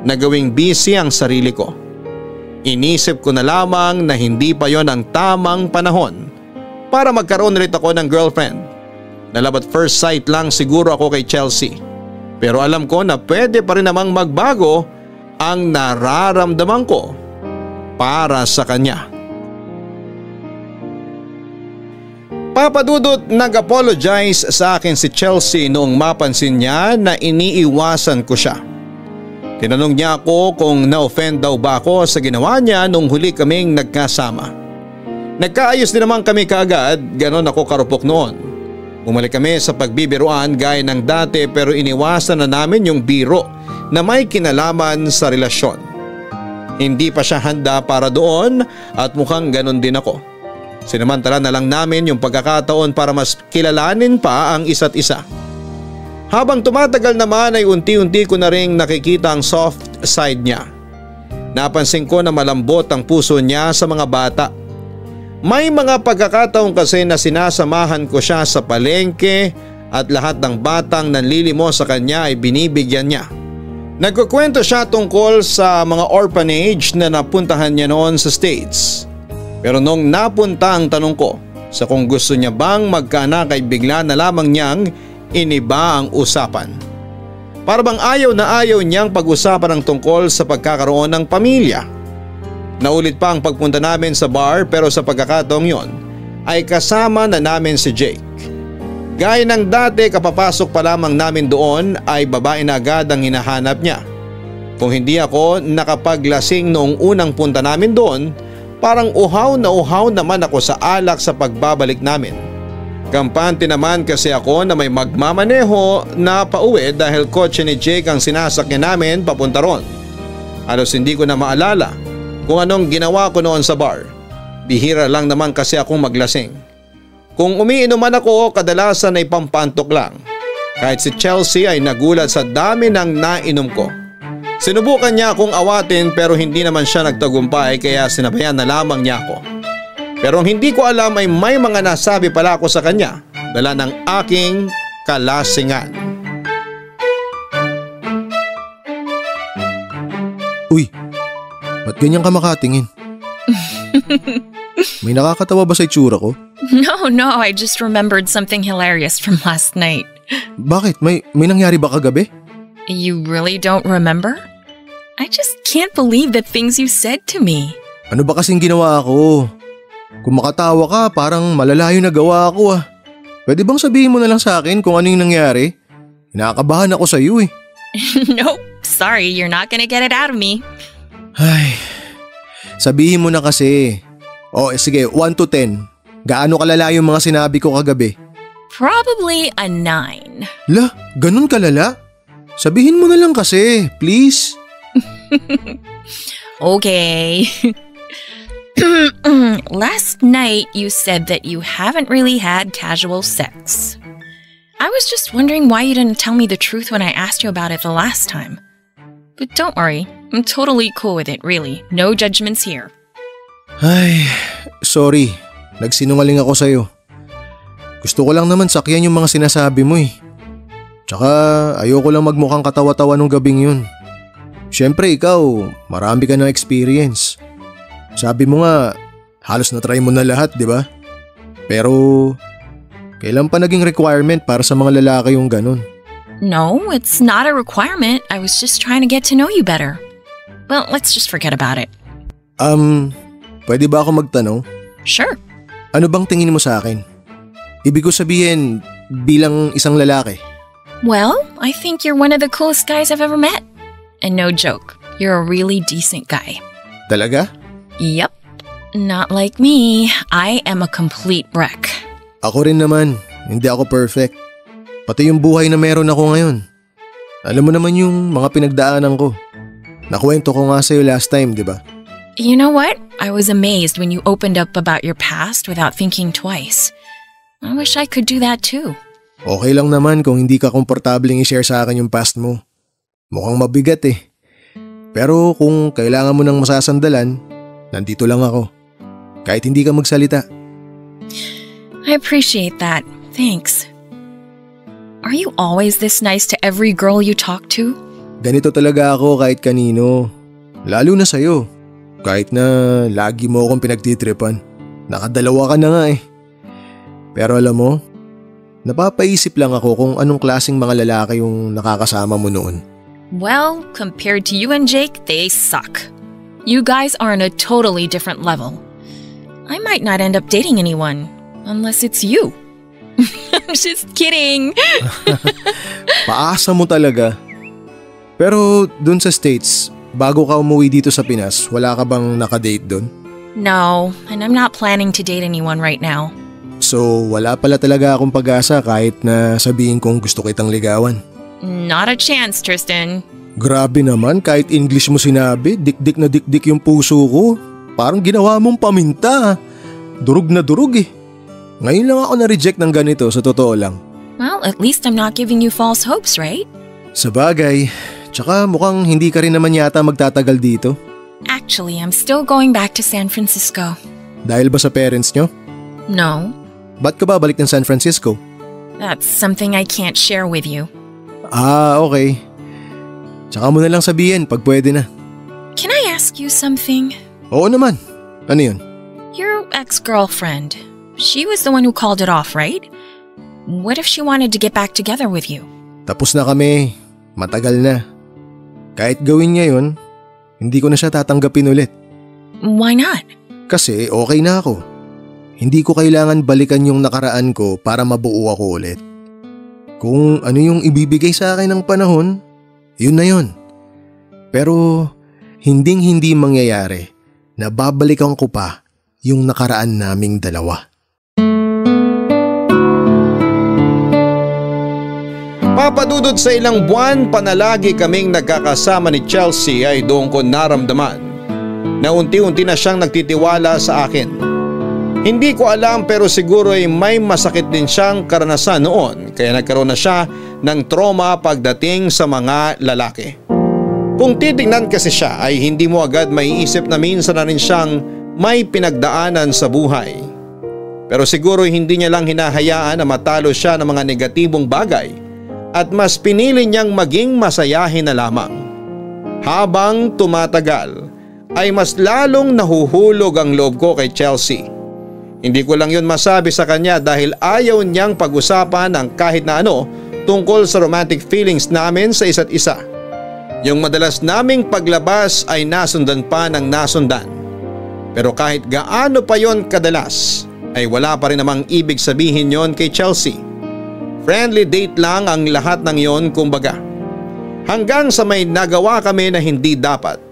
na gawing busy ang sarili ko. Inisip ko na lamang na hindi pa yon ang tamang panahon para magkaroon ulit ako ng girlfriend. Na love at first sight lang siguro ako kay Chelsea. Pero alam ko na pwede pa rin namang magbago ang nararamdaman ko para sa kanya. Papadudot nag-apologize sa akin si Chelsea noong mapansin niya na iniiwasan ko siya. Tinanong niya ako kung na-offend daw ba ako sa ginawa niya nung huli kaming nagkasama. Nagkaayos din naman kami kaagad, ganon ako karupok noon. Bumalik kami sa pagbibiruan gaya ng dati pero iniwasan na namin yung biro na may kinalaman sa relasyon. Hindi pa siya handa para doon at mukhang ganon din ako. Sinamantala na lang namin yung pagkakataon para mas kilalanin pa ang isa't isa. Habang tumatagal naman ay unti-unti ko na ring nakikita ang soft side niya. Napansin ko na malambot ang puso niya sa mga bata. May mga pagkakataon kasi na sinasamahan ko siya sa palengke at lahat ng batang nanlilimos sa kanya ay binibigyan niya. Nagkukwento siya tungkol sa mga orphanage na napuntahan niya noon sa States. Pero nung napunta ang tanong ko sa kung gusto niya bang magkaanak ay bigla na lamang niyang iniba ang usapan. Para bang ayaw na ayaw niyang pag-usapan ang tungkol sa pagkakaroon ng pamilya. Naulit pa ang pagpunta namin sa bar pero sa pagkakataong yon ay kasama na namin si Jake. Gaya ng dati kapapasok pa lamang namin doon ay babae na agad ang hinahanap niya. Kung hindi ako nakapaglasing noong unang punta namin doon, parang uhaw naman ako sa alak sa pagbabalik namin. Kampante naman kasi ako na may magmamaneho na pauwi dahil kotse ni Jake ang sinasakyan namin papunta ron. Halos hindi ko na maalala kung anong ginawa ko noon sa bar. Bihira lang naman kasi akong maglasing. Kung umiinom man ako, kadalasan ay pampantok lang. Kahit si Chelsea ay nagulat sa dami ng nainom ko. Sinubukan niya akong awatin pero hindi naman siya nagtagumpay kaya sinabayan na lamang niya ako. Pero ang hindi ko alam ay may mga nasabi pala ako sa kanya dala ng aking kalasingan. Uy, ba't ganyan ka makatingin? May nakakatawa ba sa itsura ko? No, I just remembered something hilarious from last night. Bakit? May nangyari ba kagabi? You really don't remember? I just can't believe the things you said to me. Ano ba kasing ginawa ko? Kung makatawa ka, parang malalayo na gawa ko ah. Pwede bang sabihin mo na lang sa akin kung ano yung nangyari? Nakakabahan ako sa iyo eh. Nope, sorry, you're not gonna get it out of me. Ay, sabihin mo na kasi. Sige, 1 to 10. Gaano kalala yung mga sinabi ko kagabi? Probably a 9. La, ganun kalala? Sabihin mo na lang kasi, please. Okay. Last night you said that you haven't really had casual sex. I was just wondering why you didn't tell me the truth when I asked you about it the last time. But don't worry, I'm totally cool with it, really. No judgments here. Ay, sorry. Nagsinungaling ako sa'yo. Gusto ko lang naman sakyan yung mga sinasabi mo eh. Tsaka ayoko lang magmukhang katawa-tawa nung gabing yun. Siyempre ikaw, marami ka ng experience. Sabi mo nga, halos na-try mo na lahat, di ba? Pero, kailan pa naging requirement para sa mga lalaki yung ganun? No, it's not a requirement. I was just trying to get to know you better. Well, let's just forget about it. Pwede ba ako magtanong? Sure. Ano bang tingin mo sa akin? Ibig ko sabihin, bilang isang lalaki. Well, I think you're one of the coolest guys I've ever met. And no joke, you're a really decent guy. Talaga? Yep. Not like me. I am a complete wreck. Ako rin naman, hindi ako perfect. Pati yung buhay na meron ako ngayon. Alam mo naman yung mga pinagdaanan ko. Nakwento ko nga sa'yo last time, di ba? You know what? I was amazed when you opened up about your past without thinking twice. I wish I could do that too. Okay lang naman kung hindi ka komportableng i-share sa akin yung past mo. Mukhang mabigat eh. Pero kung kailangan mo ng masasandalan, nandito lang ako. Kahit hindi ka magsalita. I appreciate that. Thanks. Are you always this nice to every girl you talk to? Ganito talaga ako kahit kanino. Lalo na sa'yo. Kahit na lagi mo akong pinagtitripan. Nakadalawa ka na nga eh. Pero alam mo, napapaisip lang ako kung anong klaseng mga lalaki yung nakakasama mo noon. Well, compared to you and Jake, they suck. You guys are on a totally different level. I might not end up dating anyone, unless it's you. I'm just kidding. Paasa mo talaga. Pero dun sa States, bago ka umuwi dito sa Pinas, wala ka bang nakadate dun? No, and I'm not planning to date anyone right now. So wala pala talaga akong pag-asa kahit na sabihin kong gusto kitang ligawan. Not a chance, Tristan. Grabe naman, kahit English mo sinabi, dikdik na dikdik yung puso ko. Parang ginawa mong paminta. Durog na durog eh. Ngayon lang ako na-reject ng ganito, sa totoo lang. Well, at least I'm not giving you false hopes, right? Sabagay, tsaka mukhang hindi ka rin naman yata magtatagal dito. Actually, I'm still going back to San Francisco. Dahil ba sa parents nyo? No, Ba't ka babalik ng San Francisco? that's something I can't share with you. Okay. Tsaka mo na lang sabihin pag pwede na. Can I ask you something? Oo naman. Ano yun? Your ex-girlfriend, she was the one who called it off, right? What if she wanted to get back together with you? Tapos na kami. Matagal na. Kahit gawin niya yun, hindi ko na siya tatanggapin ulit. Why not? Kasi okay na ako. Hindi ko kailangan balikan yung nakaraan ko para mabuo ako ulit. Kung ano yung ibibigay sa akin ng panahon, yun na yun. Pero hinding-hindi mangyayari na babalikan ko pa yung nakaraan naming dalawa. Papadudod sa ilang buwan, panalagi kaming nagkakasama ni Chelsea ay doon ko naramdaman na unti-unti na siyang nagtitiwala sa akin. Hindi ko alam pero siguro ay may masakit din siyang karanasan noon kaya nagkaroon na siya ng trauma pagdating sa mga lalaki. Kung titingnan kasi siya ay hindi mo agad maiisip na minsan na rin siyang may pinagdaanan sa buhay. Pero siguro hindi niya lang hinahayaan na matalo siya ng mga negatibong bagay at mas pinili niyang maging masayahin na lamang. Habang tumatagal ay mas lalong nahuhulog ang loob ko kay Chelsea. Hindi ko lang yun masabi sa kanya dahil ayaw niyang pag-usapan ng kahit na ano tungkol sa romantic feelings namin sa isa't isa. Yung madalas naming paglabas ay nasundan pa ng nasundan. Pero kahit gaano pa yon kadalas ay wala pa rin namang ibig sabihin yon kay Chelsea. Friendly date lang ang lahat ng yon kumbaga. Hanggang sa may nagawa kami na hindi dapat.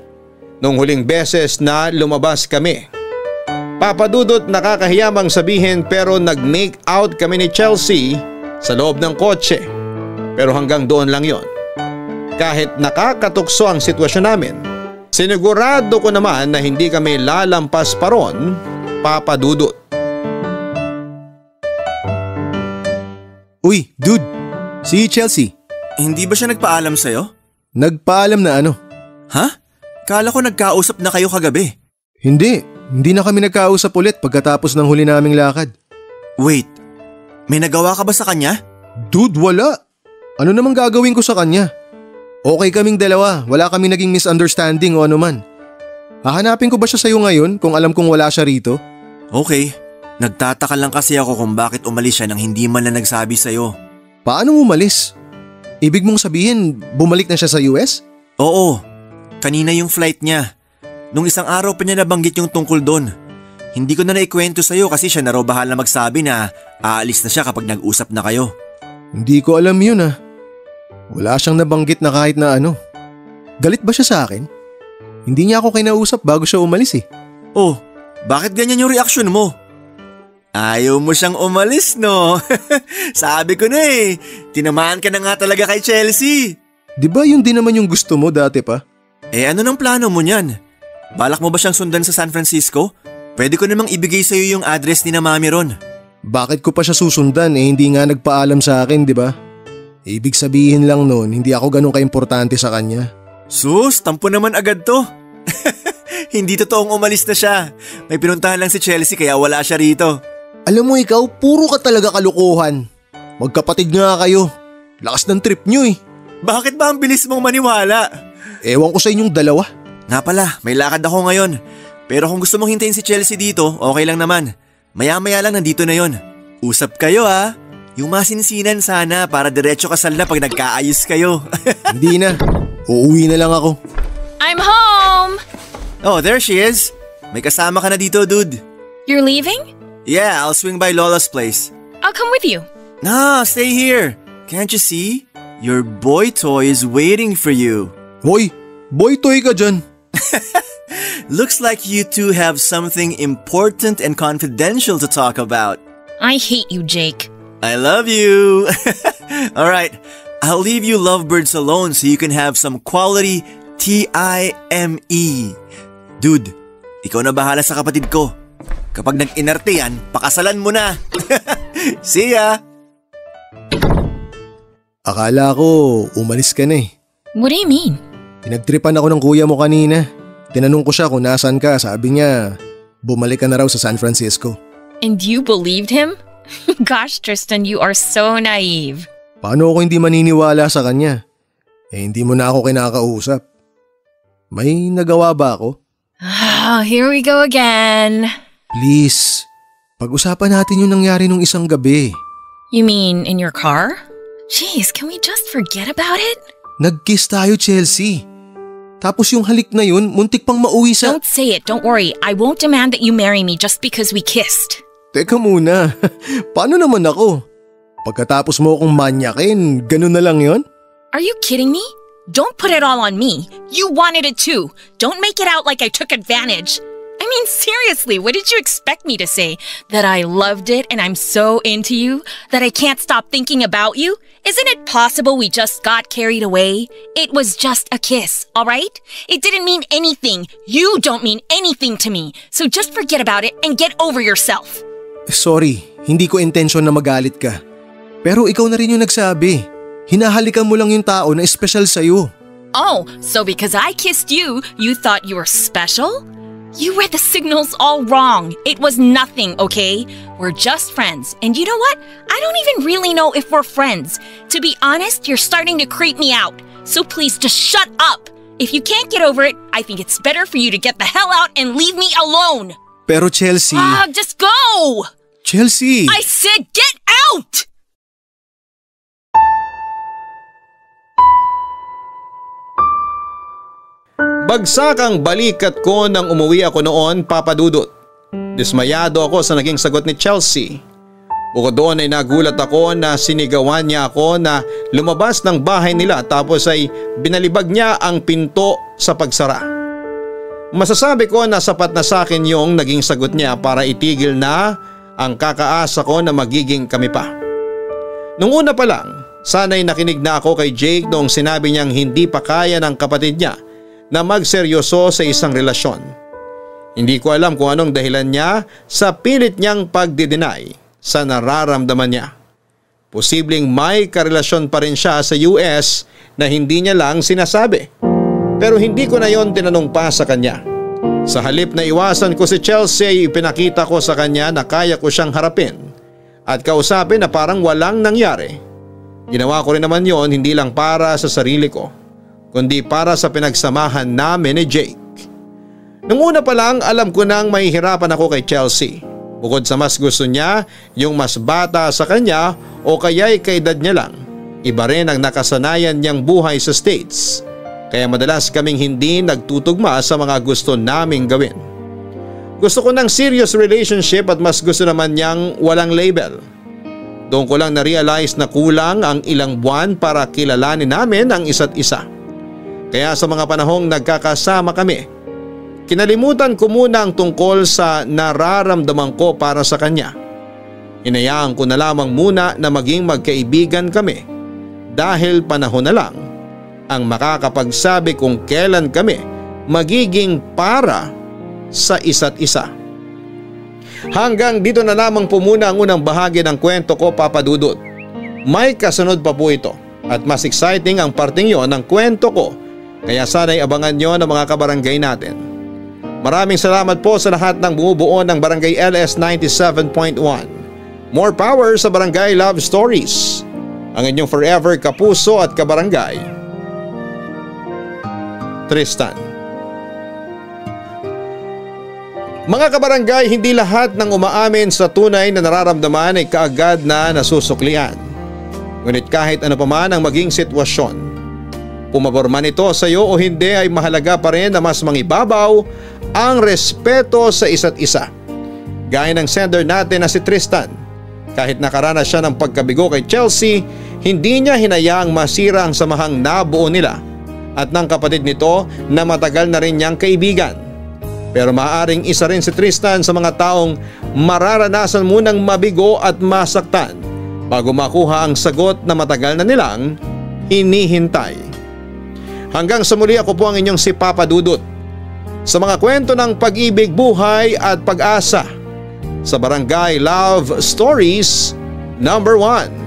Nung huling beses na lumabas kami. Papadudot nakakahiyamang sabihin pero nag-make out kami ni Chelsea sa loob ng kotse. Pero hanggang doon lang yon. Kahit nakakatukso ang sitwasyon namin, sinigurado ko naman na hindi kami lalampas pa ron, papadudot. Uy, dude, si Chelsea. Hindi ba siya nagpaalam sa'yo? Nagpaalam na ano? Ha? Kala ko nagkausap na kayo kagabi. Hindi na kami nagkausap ulit pagkatapos ng huli naming lakad. Wait, may nagawa ka ba sa kanya? Dude, wala. Ano namang gagawin ko sa kanya? Okay kaming dalawa, wala kaming naging misunderstanding o anuman. Hahanapin ko ba siya sa'yo ngayon kung alam kong wala siya rito? Okay, nagtataka lang kasi ako kung bakit umalis siya nang hindi man lang nagsabi sa'yo. Paano umalis? Ibig mong sabihin, bumalik na siya sa US? Oo, kanina yung flight niya. Nung isang araw pa niya nabanggit yung tungkol doon. Hindi ko na naikwento sa'yo kasi siya na raw bahala magsabi na aalis na siya kapag nag-usap na kayo. Hindi ko alam yun ah. Wala siyang nabanggit na kahit na ano. Galit ba siya sa akin? Hindi niya ako kinausap bago siya umalis eh. Oh, bakit ganyan yung reaksyon mo? Ayaw mo siyang umalis no? Sabi ko na eh, tinamaan ka na nga talaga kay Chelsea. Di ba yun din naman yung gusto mo dati pa? Eh ano nang plano mo niyan? Balak mo ba siyang sundan sa San Francisco? Pwede ko namang ibigay sa'yo yung address ni na mami ron. Bakit ko pa siya susundan eh hindi nga nagpaalam sa akin di ba? Ibig sabihin lang noon hindi ako ganun kaimportante sa kanya. Sus, tampo naman agad to. Hindi totoong umalis na siya. May pinuntahan lang si Chelsea kaya wala siya rito. Alam mo ikaw, puro ka talaga kalukuhan. Magkapatid nga kayo. Lakas ng trip nyo eh. Bakit ba ang bilis mong maniwala? Ewan ko sa inyong dalawa. Nga pala, may lakad ako ngayon. Pero kung gusto mong hintayin si Chelsea dito, okay lang naman. Maya-maya lang nandito na yon. Usap kayo ha. Yung masinsinan sana para diretso kasal na pag nagkaayos kayo. Hindi na. Uuwi na lang ako. I'm home! Oh, there she is. May kasama ka na dito, dude. You're leaving? Yeah, I'll swing by Lola's place. I'll come with you. Nah, stay here. Can't you see? Your boy toy is waiting for you. Hoy, boy toy ka dyan. Looks like you two have something important and confidential to talk about. I hate you, Jake. I love you. Alright, I'll leave you lovebirds alone so you can have some quality time. Dude, ikaw na bahala sa kapatid ko. Kapag nag-inarte yan, pakasalan mo na. See ya! Akala ko umalis ka na eh. What do you mean? Pinagtripan ako ng kuya mo kanina. Tinanong ko siya kung nasaan ka, sabi niya bumalik ka na raw sa San Francisco. And you believed him? Gosh, Tristan, you are so naive. Paano ako hindi maniniwala sa kanya? Eh hindi mo na ako kinakausap. May nagawa ba ako? Oh, here we go again. Please, pag-usapan natin yung nangyari nung isang gabi. You mean in your car? Jeez, can we just forget about it? Nag-kiss tayo, Chelsea. Tapos yung halik na yun, muntik pang mauwi sa… Don't say it, don't worry. I won't demand that you marry me just because we kissed. Teka muna, paano naman ako? Pagkatapos mo akong manyakin, ganun na lang yon? Are you kidding me? Don't put it all on me. You wanted it too. Don't make it out like I took advantage. I mean, seriously, what did you expect me to say? That I loved it and I'm so into you? That I can't stop thinking about you? Isn't it possible we just got carried away? It was just a kiss, all right? It didn't mean anything. You don't mean anything to me. So just forget about it and get over yourself. Sorry, hindi ko intensyon na magalit ka. Pero ikaw na rin yung nagsabi. Hinahalikan mo lang yung tao na espesyal sa'yo. Oh, so because I kissed you, you thought you were special? You read the signals all wrong. It was nothing, okay? We're just friends. And you know what? I don't even really know if we're friends. To be honest, you're starting to creep me out. So please just shut up. If you can't get over it, I think it's better for you to get the hell out and leave me alone. Pero Chelsea… Just go! Chelsea! I said get out! Bagsak ang balikat ko nang umuwi ako noon, Papa Dudut. Dismayado ako sa naging sagot ni Chelsea. Bukod doon ay nagulat ako na sinigawan niya ako na lumabas ng bahay nila tapos ay binalibag niya ang pinto sa pagsara. Masasabi ko na sapat na sa akin yung naging sagot niya para itigil na ang kakaasa ko na magiging kami pa. Nung una pa lang, sana'y nakinig na ako kay Jake noong sinabi niyang hindi pa kaya ng kapatid niya na magseryoso sa isang relasyon. Hindi ko alam kung anong dahilan niya sa pilit niyang pagdi-deny sa nararamdaman niya. Posibleng may karelasyon pa rin siya sa US na hindi niya lang sinasabi. Pero hindi ko na yon tinanong pa sa kanya. Sa halip na iwasan ko si Chelsea, ipinakita ko sa kanya na kaya ko siyang harapin at kausapin na parang walang nangyari. Ginawa ko rin naman yon hindi lang para sa sarili ko, kundi para sa pinagsamahan namin ni Jake. Nung una pa lang alam ko nang mahihirapan ako kay Chelsea. Bukod sa mas gusto niya yung mas bata sa kanya o kaya'y kaedad niya lang, iba rin ang nakasanayan niyang buhay sa States. Kaya madalas kaming hindi nagtutugma sa mga gusto naming gawin. Gusto ko ng serious relationship at mas gusto naman niyang walang label. Doon ko lang na-realize na kulang ang ilang buwan para kilalanin namin ang isa't isa. Kaya sa mga panahong nagkakasama kami, kinalimutan ko muna ang tungkol sa nararamdaman ko para sa kanya. Hinayaan ko na lamang muna na maging magkaibigan kami dahil panahon na lang ang makakapagsabi kung kailan kami magiging para sa isa't isa. Hanggang dito na lamang po muna ang unang bahagi ng kwento ko, Papa Dudut. May kasunod pa po ito at mas exciting ang parting yon ng kwento ko. Kaya sana'y abangan nyo ng mga kabarangay natin. Maraming salamat po sa lahat ng bumubuo ng Barangay LS 97.1. More power sa Barangay Love Stories. Ang inyong forever kapuso at kabarangay, Tristan. Mga kabarangay, hindi lahat ng umaamin sa tunay na nararamdaman ay kaagad na nasusuklian. Ngunit kahit ano pa man ang maging sitwasyon, pumabor man ito sa iyo o hindi, ay mahalaga pa rin na mas mangibabaw ang respeto sa isa't isa. Gaya ng sender natin na si Tristan, kahit nakaranas siya ng pagkabigo kay Chelsea, hindi niya hinayaang masira ang samahang nabuo nila at ng kapatid nito na matagal na rin niyang kaibigan. Pero maaaring isa rin si Tristan sa mga taong mararanasan munang mabigo at masaktan bago makuha ang sagot na matagal na nilang hinihintay. Hanggang sa muli, ako po ang inyong si Papa Dudut sa mga kwento ng pag-ibig, buhay at pag-asa sa Barangay Love Stories number 1.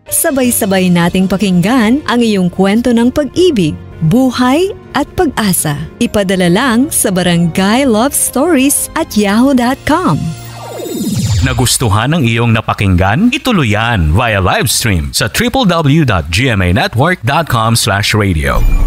Sabay-sabay nating pakinggan ang iyong kwento ng pag-ibig, buhay at pag-asa. Ipadala lang sa barangaylovestories@yahoo.com. Nagustuhan ng iyong napakinggan? Ituloy yan via live stream sa www.gmanetwork.com/radio.